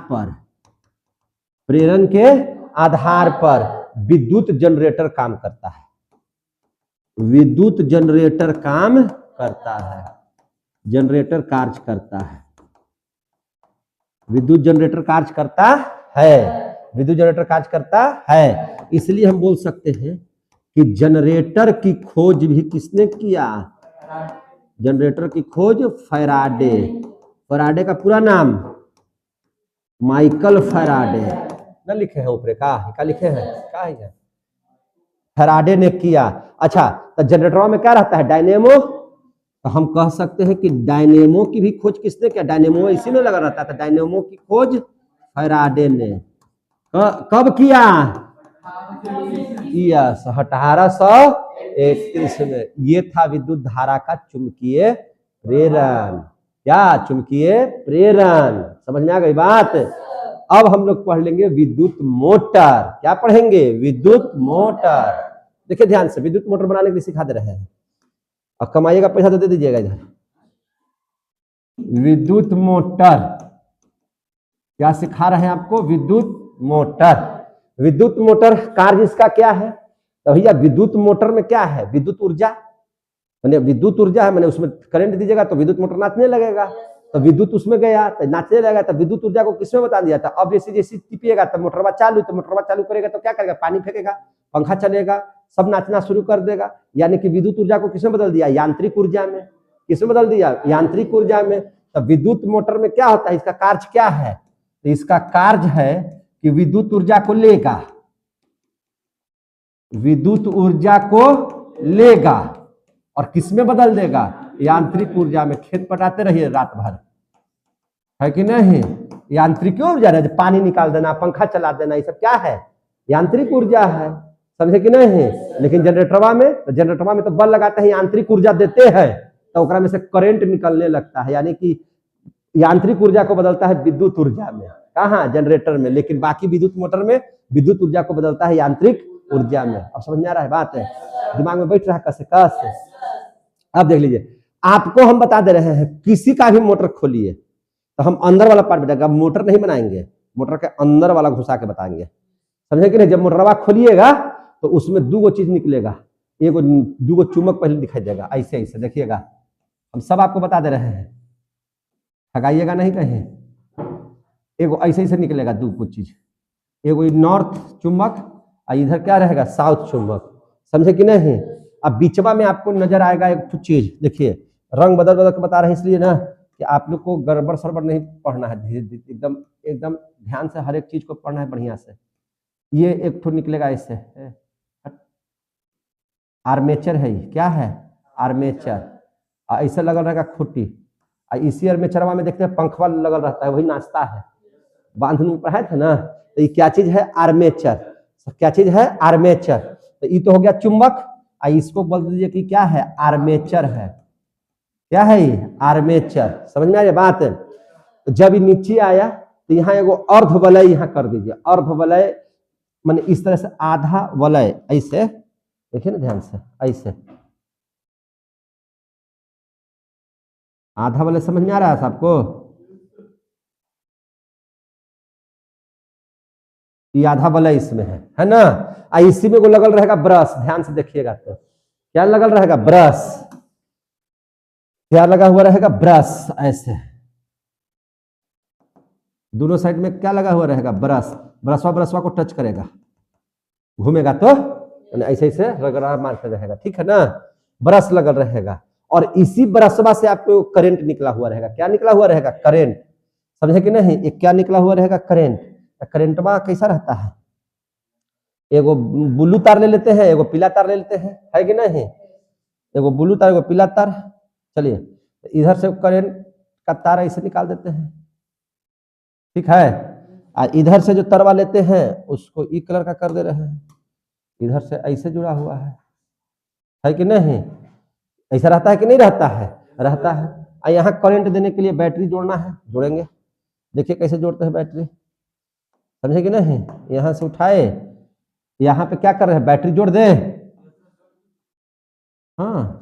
S1: पर विद्युत जनरेटर काम करता है। विद्युत जनरेटर काम करता है, जनरेटर कार्य करता है, विद्युत जनरेटर कार्य करता है, विद्युत जनरेटर कार्य करता है। इसलिए हम बोल सकते हैं कि जनरेटर की खोज भी किसने किया? जनरेटर की खोज फैराडे। फैराडे का पूरा नाम माइकल फैराडे ना लिखे हैं ऊपर का लिखे हैं क्या है? फैराडे ने किया। अच्छा, तो जनरेटर में क्या रहता है? डायनेमो। तो हम कह सकते हैं कि डायनेमो की भी खोज किसने किया? डायनेमो इसी में लगा रहता था। डायनेमो की खोज फैराडे ने कब किया? यस, 1831 में। ये था विद्युत धारा का चुंबकीय प्रेरण। क्या? चुंबकीय प्रेरण। समझ में आ गई बात? अब हम लोग पढ़ लेंगे विद्युत मोटर। क्या पढ़ेंगे? विद्युत मोटर। देखिए ध्यान से, विद्युत मोटर बनाने के लिए सिखा दे रहे हैं। अब कमाइएगा पैसा तो दे दीजिएगा इधर। विद्युत मोटर क्या सिखा रहे हैं आपको? विद्युत मोटर। विद्युत मोटर कार्य इसका क्या है? तो भैया विद्युत मोटर में क्या है? विद्युत ऊर्जा, मैंने विद्युत ऊर्जा है, मैंने उसमें करंट दीजिएगा तो विद्युत मोटर नाचने लगेगा। तो विद्युत उसमें गया तो नाचने लगेगा। तो विद्युत ऊर्जा को किसमें बता दिया था? अब जैसे जैसे टिपिएगा तो मोटरवा चालू, तो मोटरवा चालू करेगा तो क्या करेगा? पानी फेंकेगा, पंखा चलेगा, सब नाचना शुरू कर देगा। यानी कि विद्युत ऊर्जा को किसमें बदल दिया? यांत्रिक ऊर्जा में। किसमें बदल दिया? यांत्रिक ऊर्जा में। तो विद्युत मोटर में क्या होता है? इसका कार्य क्या है? तो इसका कार्य है कि विद्युत ऊर्जा को लेगा, विद्युत ऊर्जा को लेगा और किसमें बदल देगा? यांत्रिक ऊर्जा में। खेत पटाते रहिए रात भर, है कि नहीं? यांत्रिक ऊर्जा है, पानी निकाल देना, पंखा चला देना, ये सब क्या है? यांत्रिक ऊर्जा है। समझे कि नहीं? लेकिन जनरेटरवा में तो बल लगाते हैं, यांत्रिक ऊर्जा देते हैं, तो ओकरा में से करंट निकलने लगता है। यानी कि यांत्रिक ऊर्जा को बदलता है विद्युत ऊर्जा में। कहाँ? जनरेटर में। लेकिन बाकी विद्युत मोटर में विद्युत ऊर्जा को बदलता है यांत्रिक ऊर्जा में। अब समझ में आ रहा है बात? है दिमाग में बैठ रहा है कस कस। अब देख लीजिए, आपको हम बता दे रहे हैं, किसी का भी मोटर खोलिए तो हम अंदर वाला पार्ट बताएंगे। मोटर नहीं बनाएंगे, मोटर के अंदर वाला घुसा के बताएंगे। समझे कि नहीं? जब मोटरवा खोलिएगा तो उसमें दो चीज निकलेगा। एगो दो चुम्बक पहले दिखाई देगा, ऐसे ऐसे देखिएगा। हम सब आपको बता दे रहे हैं, ठगाइएगा नहीं कहीं। एगो ऐसे ऐसे निकलेगा दो कुछ चीज, एगो नॉर्थ चुम्बक और इधर क्या रहेगा? साउथ चुम्बक। समझे कि नहीं? अब बीचवा में आपको नजर आएगा एक चीज, देखिए रंग बदल बदल के बता रहे हैं इसलिए ना कि आप लोग को गड़बड़ सड़बड़ नहीं पढ़ना है, धीरे धीरे एकदम एकदम ध्यान से हर एक चीज को पढ़ना है बढ़िया से। ये एक ठो निकलेगा इससे, आर्मेचर है। क्या है? आर्मेचर। ऐसे लगल रहेगा खुट्टी। इसी आर्मेचरवा में देखते हैं पंखवा लगल रहता है, वही नाचता है। बांधने में पढ़ाए थे ना? तो ये क्या चीज है? आर्मेचर। क्या चीज है? आर्मेचर। तो ये तो हो गया चुंबक, इसको बोल दीजिए कि क्या है? आर्मेचर है। क्या है ये? आर्मेचर। समझ में आ रही बात? तो जब ये नीचे आया तो यहाँ एगो अर्ध वलय यहाँ कर दीजिए। अर्ध वलय माने इस तरह से आधा वलय, ऐसे देखिए ना ध्यान से, ऐसे आधा वलय। समझ में आ रहा है सबको? ये आधा वलय इसमें है ना? इसी में को लगल रहेगा ब्रश। ध्यान से देखिएगा तो क्या लगल रहेगा? ब्रश। क्या लगा हुआ रहेगा? ब्रश। ऐसे दोनों साइड में क्या लगा हुआ रहेगा? ब्रश। ब्रशवा को टच करेगा, घूमेगा तो ऐसे ऐसे रगड़ा मारते रहेगा। ठीक है ना? ब्रश लगल रहेगा और इसी ब्रशवा से आपको करंट निकला हुआ रहेगा। क्या निकला हुआ रहेगा? करंट। समझे कि नहीं? एक क्या निकला हुआ रहेगा? करंट। करंटवा कैसा रहता है? एगो ब्लू तार ले लेते हैं, एगो पीला तार ले लेते हैं, है कि नहीं? एगो ब्लू तार, एगो पीला तार। चलिए इधर से करंट का तार ऐसे निकाल देते हैं, ठीक है? इधर से जो तरवा लेते हैं उसको ई कलर का कर दे रहे हैं, इधर से ऐसे जुड़ा हुआ है कि नहीं? ऐसा रहता है कि नहीं रहता है? रहता है। यहाँ करंट देने के लिए बैटरी जोड़ना है, जोड़ेंगे। देखिए कैसे जोड़ते हैं बैटरी। समझे कि नहीं? यहाँ से उठाए यहां पे क्या कर रहे हैं, बैटरी जोड़ दे, हाँ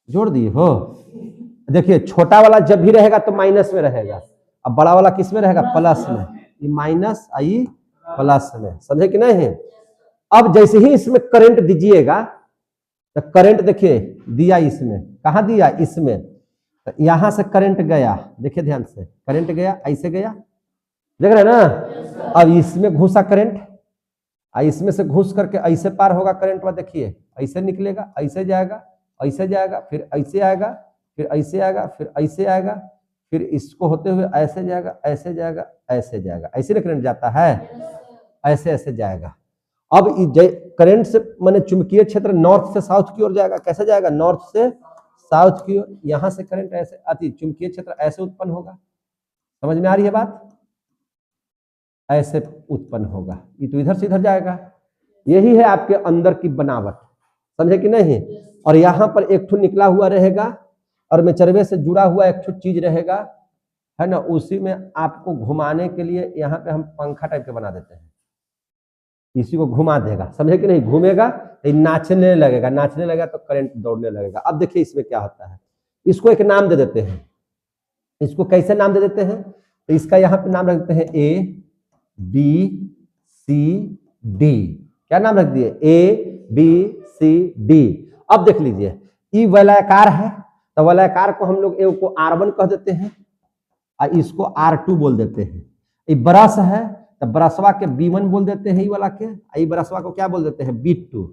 S1: जोड़ दिए हो। देखिए छोटा वाला जब भी रहेगा तो माइनस में रहेगा, अब बड़ा वाला किस में रहेगा, प्लस में, ये माइनस आई प्लस में, समझे कि नहीं। अब जैसे ही इसमें करंट दीजिएगा तो करंट देखिए दिया इसमें, कहां दिया, इसमें, तो यहां से करंट गया, देखिए ध्यान से, करंट गया ऐसे गया, देख रहे हैं ना। अब इसमें घुसा करंट, इसमें से घुस करके ऐसे पार होगा करंट में, देखिए ऐसे निकलेगा, ऐसे जाएगा, ऐसे जाएगा, फिर ऐसे आएगा, फिर ऐसे आएगा, फिर ऐसे आएगा, फिर इसको होते हुए ऐसे जाएगा, ऐसे जाएगा, ऐसे जाएगा, ऐसे करंट जाता है, ऐसे ऐसे जाएगा। अब करंट से माने चुंबकीय क्षेत्र नॉर्थ से साउथ की ओर जाएगा, कैसे जाएगा, नॉर्थ से साउथ की ओर, यहां से करंट ऐसे आती, चुंबकीय क्षेत्र ऐसे उत्पन्न होगा, समझ में आ रही है बात, ऐसे उत्पन्न होगा, ये तो इधर से इधर जाएगा, यही है आपके अंदर की बनावट, समझे कि नहीं। और यहां पर एक ठो निकला हुआ रहेगा और मेचरवे से जुड़ा हुआ एक ठो चीज रहेगा, है ना, उसी में आपको घुमाने के लिए यहाँ पे हम पंखा टाइप के बना देते हैं, इसी को घुमा देगा, समझे कि नहीं, घूमेगा तो नाचने लगेगा, नाचने लगेगा तो करंट दौड़ने लगेगा। अब देखिए इसमें क्या होता है, इसको एक नाम दे देते हैं, इसको कैसे नाम दे देते हैं, तो इसका यहाँ पे नाम रख देते हैं A B C D, क्या नाम रख दिए, A B C D। अब देख लीजिए ई वलयाकार है, तो वलयाकार को हम लोग को R1 कह देते हैं और इसको R2 बोल देते हैं। ये ब्रश है तो ब्रशवा के B1 बोल देते हैं, ई वाला के, ई ब्रशवा को क्या बोल देते हैं, B2,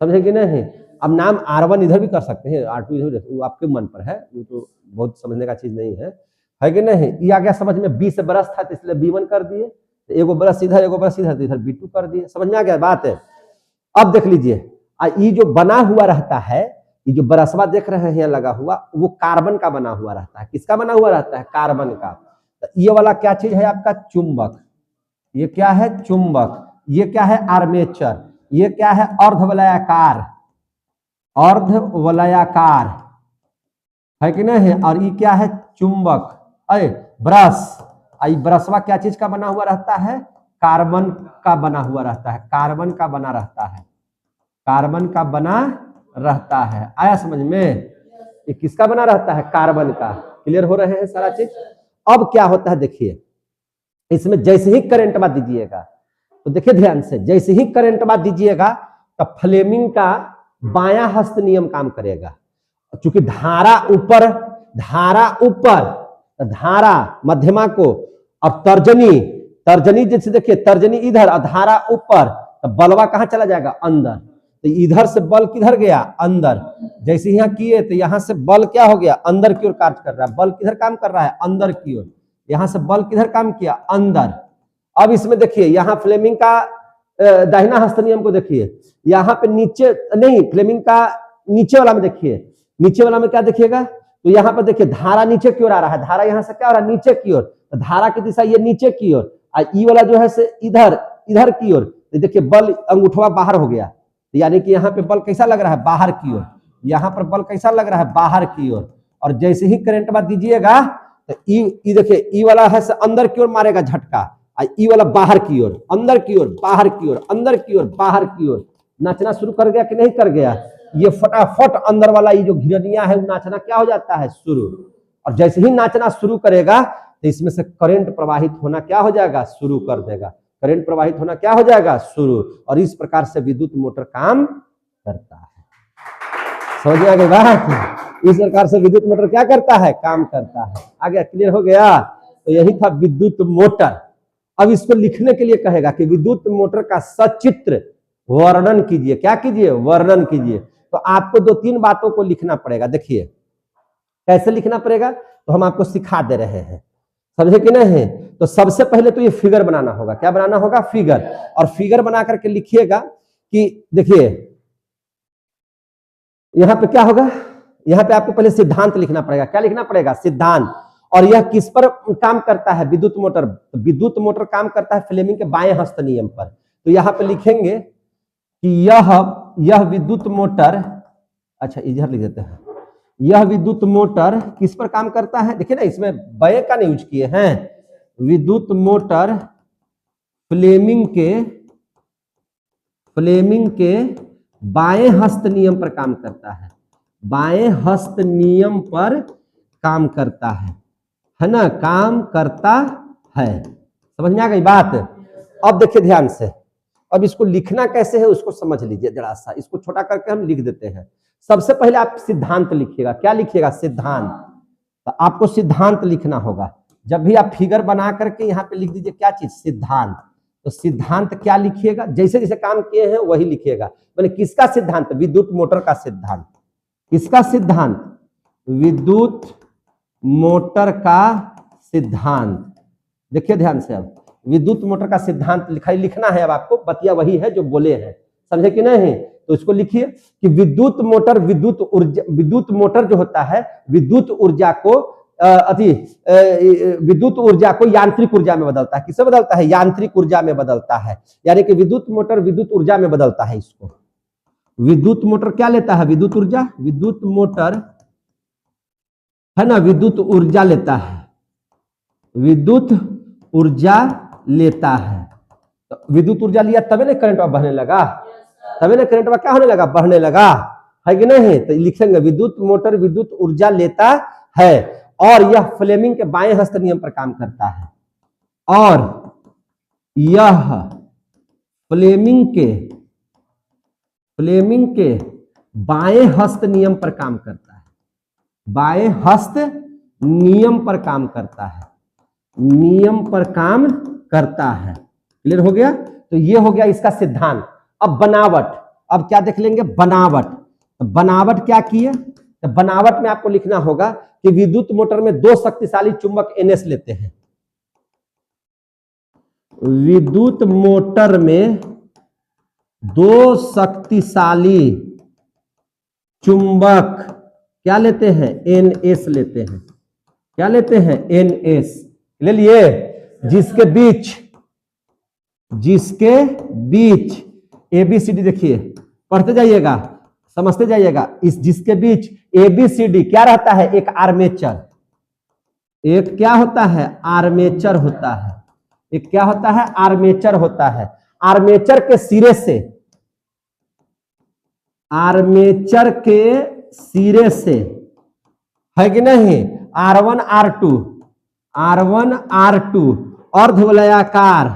S1: समझे कि नहीं। अब नाम R1 इधर भी कर सकते हैं, R2 इधर, वो आपके मन पर है, वो तो बहुत समझने का चीज नहीं है कि नहीं। ये आ गया समझ में, B से ब्रश था तो इसलिए B1 कर दिए, एगो ब्रश इधर, एगो ब्रश इधर, इधर B2 कर दिए, समझ में आ गया बात है। अब देख लीजिए ये जो बना हुआ रहता है, ये जो ब्रशवा देख रहे हैं लगा हुआ, वो कार्बन का बना हुआ रहता है, किसका बना हुआ रहता है, कार्बन का। तो ये वाला क्या चीज है आपका, चुंबक, ये क्या है, चुंबक, ये क्या है, आर्मेचर, ये क्या है, अर्धवलयाकार, अर्धवलयाकार है कि नहीं, और ये क्या है, चुंबक, ब्रश, ब्रशवा क्या चीज का बना हुआ रहता है, कार्बन का बना हुआ रहता है, कार्बन का बना रहता है, कार्बन का बना रहता है, आया समझ में, ये किसका बना रहता है, कार्बन का। क्लियर हो रहे हैं सारा चीज। अब क्या होता है देखिए, इसमें जैसे ही करंट बात दीजिएगा, तो देखिए ध्यान से, जैसे ही करंट बात दीजिएगा तो फ्लेमिंग का बायां हस्त नियम काम करेगा, चूंकि धारा ऊपर, धारा मध्यमा को, और तर्जनी, तर्जनी जैसे देखिए, तर्जनी इधर और धारा ऊपर, तो बलवा कहां चला जाएगा, अंदर, तो इधर से बल किधर गया, अंदर, जैसे यहाँ किए तो यहाँ से बल क्या हो गया, अंदर की ओर कार्य कर रहा है, बल किधर काम कर रहा है, अंदर की ओर, यहां से बल किधर काम किया, अंदर। अब इसमें देखिए यहाँ फ्लेमिंग का दाहिना हस्त नियम को देखिए, यहाँ पे नीचे नहीं, फ्लेमिंग का नीचे वाला में देखिए, नीचे वाला में क्या देखिएगा, तो यहाँ पर देखिए धारा नीचे की ओर आ रहा है, धारा यहाँ से क्या हो रहा है, नीचे की ओर, तो धारा की दिशा ये नीचे की ओर, और ई वाला जो है से इधर, इधर की ओर, तो देखिए बल अंगूठवा बाहर हो गया, यानी कि यहाँ पे बल कैसा लग रहा है, बाहर की ओर, यहाँ पर बल कैसा लग रहा है, बाहर की ओर। और जैसे ही करंट बात दीजिएगा तो ई देखिए, ई वाला है से अंदर की ओर मारेगा झटका, ई वाला बाहर की ओर, अंदर की ओर, बाहर की ओर, अंदर की ओर, बाहर की ओर, नाचना शुरू कर गया कि नहीं कर गया, ये फटाफट अंदर वाला ये जो घिरनिया है वो नाचना क्या हो जाता है, शुरू। और जैसे ही नाचना शुरू करेगा तो इसमें से करंट प्रवाहित होना क्या हो जाएगा, शुरू कर देगा, करंट प्रवाहित होना क्या हो जाएगा, शुरू। और इस प्रकार से विद्युत मोटर काम करता है, समझ में आ गई बात। इस प्रकार से विद्युत मोटर क्या करता है, काम करता है। आ गया, क्लियर हो गया। तो यही था विद्युत मोटर। अब इसको लिखने के लिए कहेगा कि विद्युत मोटर का सचित्र वर्णन कीजिए। क्या कीजिए, वर्णन कीजिए। तो आपको 2-3 बातों को लिखना पड़ेगा। देखिए कैसे लिखना पड़ेगा, तो हम आपको सिखा दे रहे हैं, समझे कि नहीं। तो सबसे पहले तो ये फिगर बनाना होगा। क्या बनाना होगा, फिगर। और फिगर बना करके लिखिएगा कि देखिए यहां पे क्या होगा, यहां पे आपको पहले सिद्धांत लिखना पड़ेगा। क्या लिखना पड़ेगा, सिद्धांत। और यह किस पर काम करता है, विद्युत मोटर। विद्युत मोटर काम करता है फ्लेमिंग के बाएं हस्त नियम पर। तो यहां पे लिखेंगे कि यह विद्युत मोटर, अच्छा इधर लिख देते हैं, यह विद्युत मोटर किस पर काम करता है। देखिए ना, इसमें बाएं का नहीं यूज किए हैं। विद्युत मोटर फ्लेमिंग के फ्लेमिंग के बाएं हस्त नियम पर काम करता है, बाएं हस्त नियम पर काम करता है ना, काम करता है। समझ में आ गई बात? अब देखिए ध्यान से, अब इसको लिखना कैसे है उसको समझ लीजिए जरा सा, इसको छोटा करके हम लिख देते हैं। सबसे पहले आप सिद्धांत लिखिएगा। क्या लिखिएगा? सिद्धांत। तो आपको सिद्धांत लिखना होगा। जब भी आप फिगर बना करके यहाँ पे लिख दीजिए क्या चीज? सिद्धांत। तो सिद्धांत क्या लिखिएगा? जैसे जैसे काम किए हैं वही लिखिएगा। मैंने किसका सिद्धांत? विद्युत मोटर का सिद्धांत। किसका सिद्धांत? विद्युत मोटर का सिद्धांत। देखिए ध्यान से, अब विद्युत मोटर का सिद्धांत लिखना है। अब आपको बतिया वही है जो बोले हैं, समझे कि नहीं? तो इसको लिखिए कि विद्युत मोटर, विद्युत मोटर जो होता है विद्युत ऊर्जा को विद्युत ऊर्जा को यांत्रिक ऊर्जा में बदलता है। किससे बदलता है? यांत्रिक ऊर्जा में बदलता है। यानी कि विद्युत मोटर विद्युत ऊर्जा में बदलता है इसको। विद्युत मोटर क्या लेता है? विद्युत ऊर्जा। विद्युत मोटर है ना, विद्युत ऊर्जा लेता है, विद्युत ऊर्जा लेता है। तो विद्युत ऊर्जा लिया तभी ना करंट बहने लगा, तभी ना करंट क्या होने लगा? बढ़ने लगा, है कि नहीं? तो लिखेंगे विद्युत मोटर विद्युत ऊर्जा लेता है और यह फ्लेमिंग के बाएं हस्त नियम पर काम करता है, और यह फ्लेमिंग के बाएं हस्त नियम पर काम करता है, बाएं हस्त नियम पर काम करता है, नियम पर काम करता है। क्लियर हो गया? तो ये हो गया इसका सिद्धांत। अब बनावट, अब क्या देख लेंगे? बनावट। तो बनावट क्या की है? तो बनावट में आपको लिखना होगा कि विद्युत मोटर में दो शक्तिशाली चुंबक NS लेते हैं। विद्युत मोटर में दो शक्तिशाली चुंबक क्या लेते हैं? NS लेते हैं। क्या लेते हैं? NS ले लिए। जिसके बीच ABCD, देखिए पढ़ते जाइएगा, समझते जाइएगा। इस जिसके बीच ABCD क्या रहता है? एक आर्मेचर, एक क्या होता है? आर्मेचर होता है। एक क्या होता है? आर्मेचर होता है। आर्मेचर के सिरे से, आर्मेचर के सिरे से, है कि नहीं? R1 R2 अर्धवलयाकार,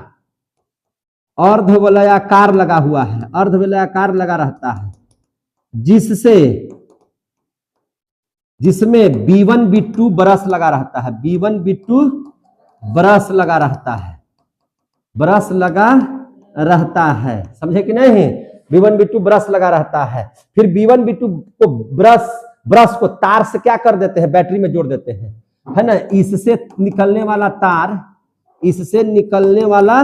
S1: अर्धवलयाकार लगा हुआ है, अर्धवलयाकार लगा रहता है, जिसमें B1 B2 ब्रश लगा रहता है, B1 B2 ब्रश लगा रहता है, ब्रश लगा रहता है। समझे कि नहीं? B1 B2 ब्रश लगा रहता है। फिर B1 B2 को ब्रश को तार से क्या कर देते हैं? बैटरी में जोड़ देते हैं, है ना। इससे निकलने वाला तार, इससे निकलने वाला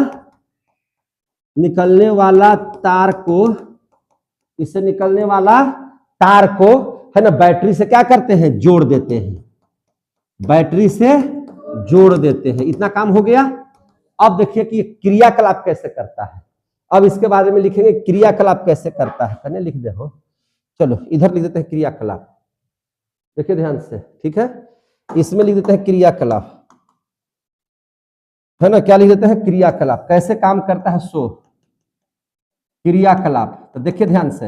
S1: तार को है ना बैटरी से क्या करते हैं? जोड़ देते हैं, बैटरी से जोड़ देते हैं। इतना काम हो गया। अब देखिए कि क्रियाकलाप कैसे करता है। अब इसके बारे में लिखेंगे क्रियाकलाप कैसे करता है। कने लिख दे हो, चलो इधर लिख देते हैं क्रियाकलाप। देखिए ध्यान से, ठीक है। इसमें लिख देते हैं क्रियाकलाप, है ना। क्या लिख देते हैं? क्रियाकलाप। कैसे काम करता है सो क्रियाकलाप। तो देखिए ध्यान से,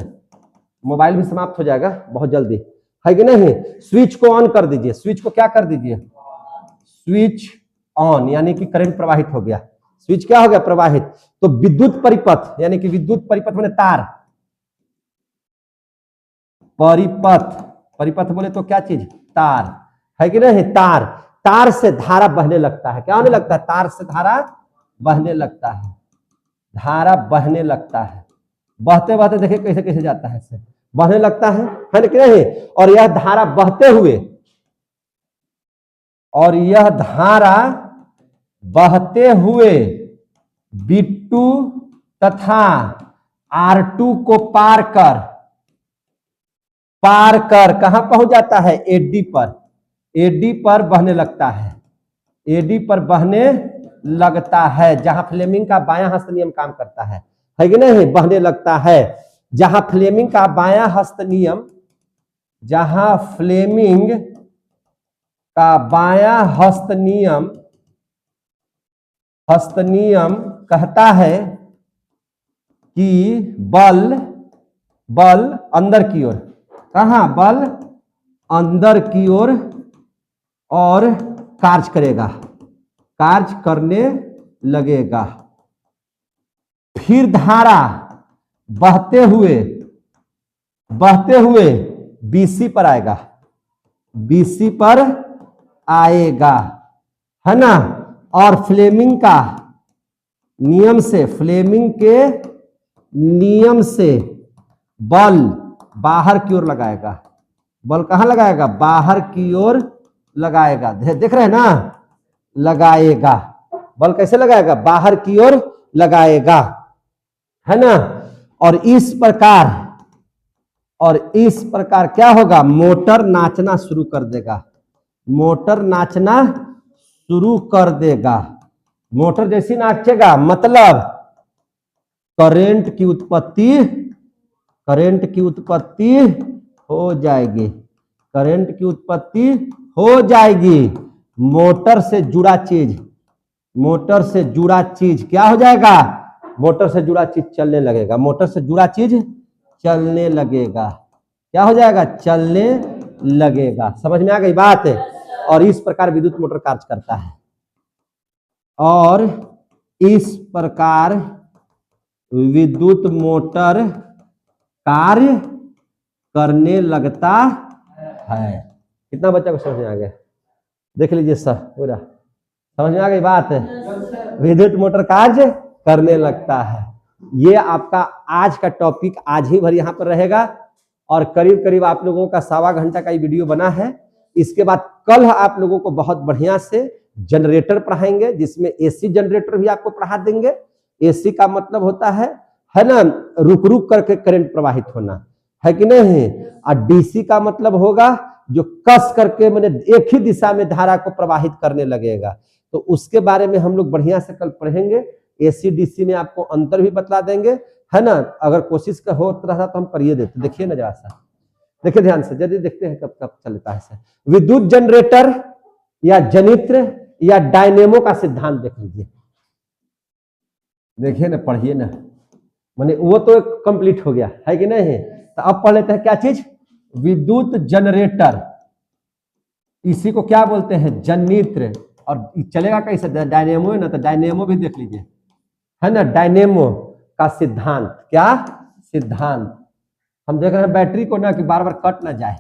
S1: मोबाइल भी समाप्त हो जाएगा बहुत जल्दी, है कि नहीं। स्विच को ऑन कर दीजिए, स्विच को क्या कर दीजिए? स्विच ऑन, यानी कि करंट प्रवाहित हो गया। स्विच क्या हो गया? प्रवाहित। तो विद्युत परिपथ, यानी कि विद्युत परिपथ माने तार, परिपथ बोले तो क्या चीज? तार, है कि नहीं। तार से धारा बहने लगता है। क्या होने लगता है? तार से धारा बहने लगता है, धारा बहने लगता है। बहते बहते देखिए कैसे कैसे जाता है, से बहने लगता है ना कि नहीं। और यह धारा बहते हुए B2 तथा R2 को पार कर कहां पहुंच जाता है? AD पर बहने लगता है, AD पर बहने लगता है, जहां फ्लेमिंग का बायां हस्त नियम काम करता है कि नहीं। बहने लगता है जहां फ्लेमिंग का बायां हस्त नियम, जहां फ्लेमिंग का बायां हस्त नियम कहता है कि बल बल अंदर की ओर, कहां, बल अंदर की ओर और कार्य करेगा, कार्य करने लगेगा। फिर धारा बहते हुए बीसी पर आएगा, बीसी पर आएगा, है ना। और फ्लेमिंग का नियम से, फ्लेमिंग के नियम से बल बाहर की ओर लगाएगा। बल कहां लगाएगा, बाहर की ओर लगाएगा। देख रहे हैं ना, लगाएगा। बल कैसे लगाएगा, बाहर की ओर लगाएगा, है ना। और इस प्रकार क्या होगा, मोटर नाचना शुरू कर देगा, मोटर नाचना शुरू कर देगा। मोटर जैसी नाचेगा मतलब करंट की उत्पत्ति हो जाएगी, करंट की उत्पत्ति हो जाएगी। मोटर से जुड़ा चीज क्या हो जाएगा, मोटर से जुड़ा चीज चलने लगेगा, मोटर से जुड़ा चीज चलने लगेगा, क्या हो जाएगा, चलने लगेगा। समझ में आ गई बात है। और इस प्रकार विद्युत मोटर कार्य करता है, और इस प्रकार विद्युत मोटर कार्य करने लगता है। कितना बच्चा को समझ में आ गया, देख लीजिए सर, पूरा समझ में आ गई बात है। विद्युत मोटर कार्य करने लगता है। ये आपका आज का टॉपिक आज ही भर यहाँ पर रहेगा, और करीब करीब आप लोगों का 1.25 घंटा का ये वीडियो बना है। इसके बाद कल आप लोगों को बहुत बढ़िया से जनरेटर पढ़ाएंगे, जिसमें एसी जनरेटर भी आपको पढ़ा देंगे। एसी का मतलब होता है ना, रुक रुक करके करंट प्रवाहित होना, है कि नहीं। और डीसी का मतलब होगा जो कस करके मैंने एक ही दिशा में धारा को प्रवाहित करने लगेगा। तो उसके बारे में हम लोग बढ़िया से कल पढ़ेंगे। एसी डीसी में आपको अंतर भी बतला देंगे, है ना। अगर कोशिश का हो रहा था तो हम करिए देते। देखिए ना जरा सा, देखिए ध्यान से, जल्दी देखते हैं कब कब चलता है। विद्युत जनरेटर या जनित्र या डायनेमो का सिद्धांत देख लीजिए, देखिए ना, पढ़िए ना, माने वो तो कंप्लीट हो गया है कि नहीं। तो अब पढ़ लेते हैं क्या चीज, विद्युत जनरेटर, इसी को क्या बोलते हैं, जनित्र। और चलेगा कैसे, डायनेमो है ना, तो डायनेमो भी देख लीजिए, है ना। डायनेमो का सिद्धांत, क्या सिद्धांत, हम देख रहे हैं बैटरी को ना कि बार बार कट ना जाए,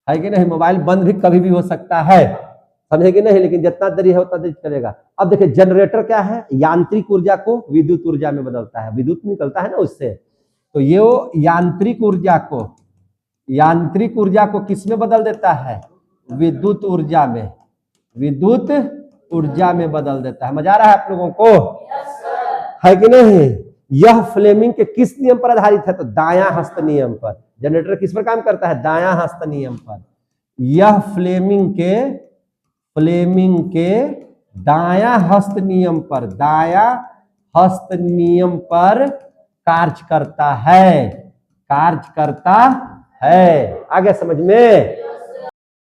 S1: है कि नहीं। मोबाइल बंद भी कभी भी हो सकता है, समझे कि नहीं, लेकिन जितना देरी है उतना देरी चलेगा। अब देखिए जनरेटर क्या है, यांत्रिक ऊर्जा को विद्युत ऊर्जा में बदलता है, विद्युत निकलता है ना उससे। तो ये यांत्रिक ऊर्जा को किस में बदल देता है, विद्युत ऊर्जा में, विद्युत ऊर्जा में बदल देता है। मजा आ रहा है आप लोगों को, है कि नहीं। यह फ्लेमिंग के किस नियम पर आधारित है, तो दायां हस्त नियम पर। जनरेटर किस पर काम करता है, दायां हस्त नियम पर। यह फ्लेमिंग के दायां हस्त नियम पर, दायां हस्त नियम पर कार्य करता है, कार्य करता है। आगे समझ में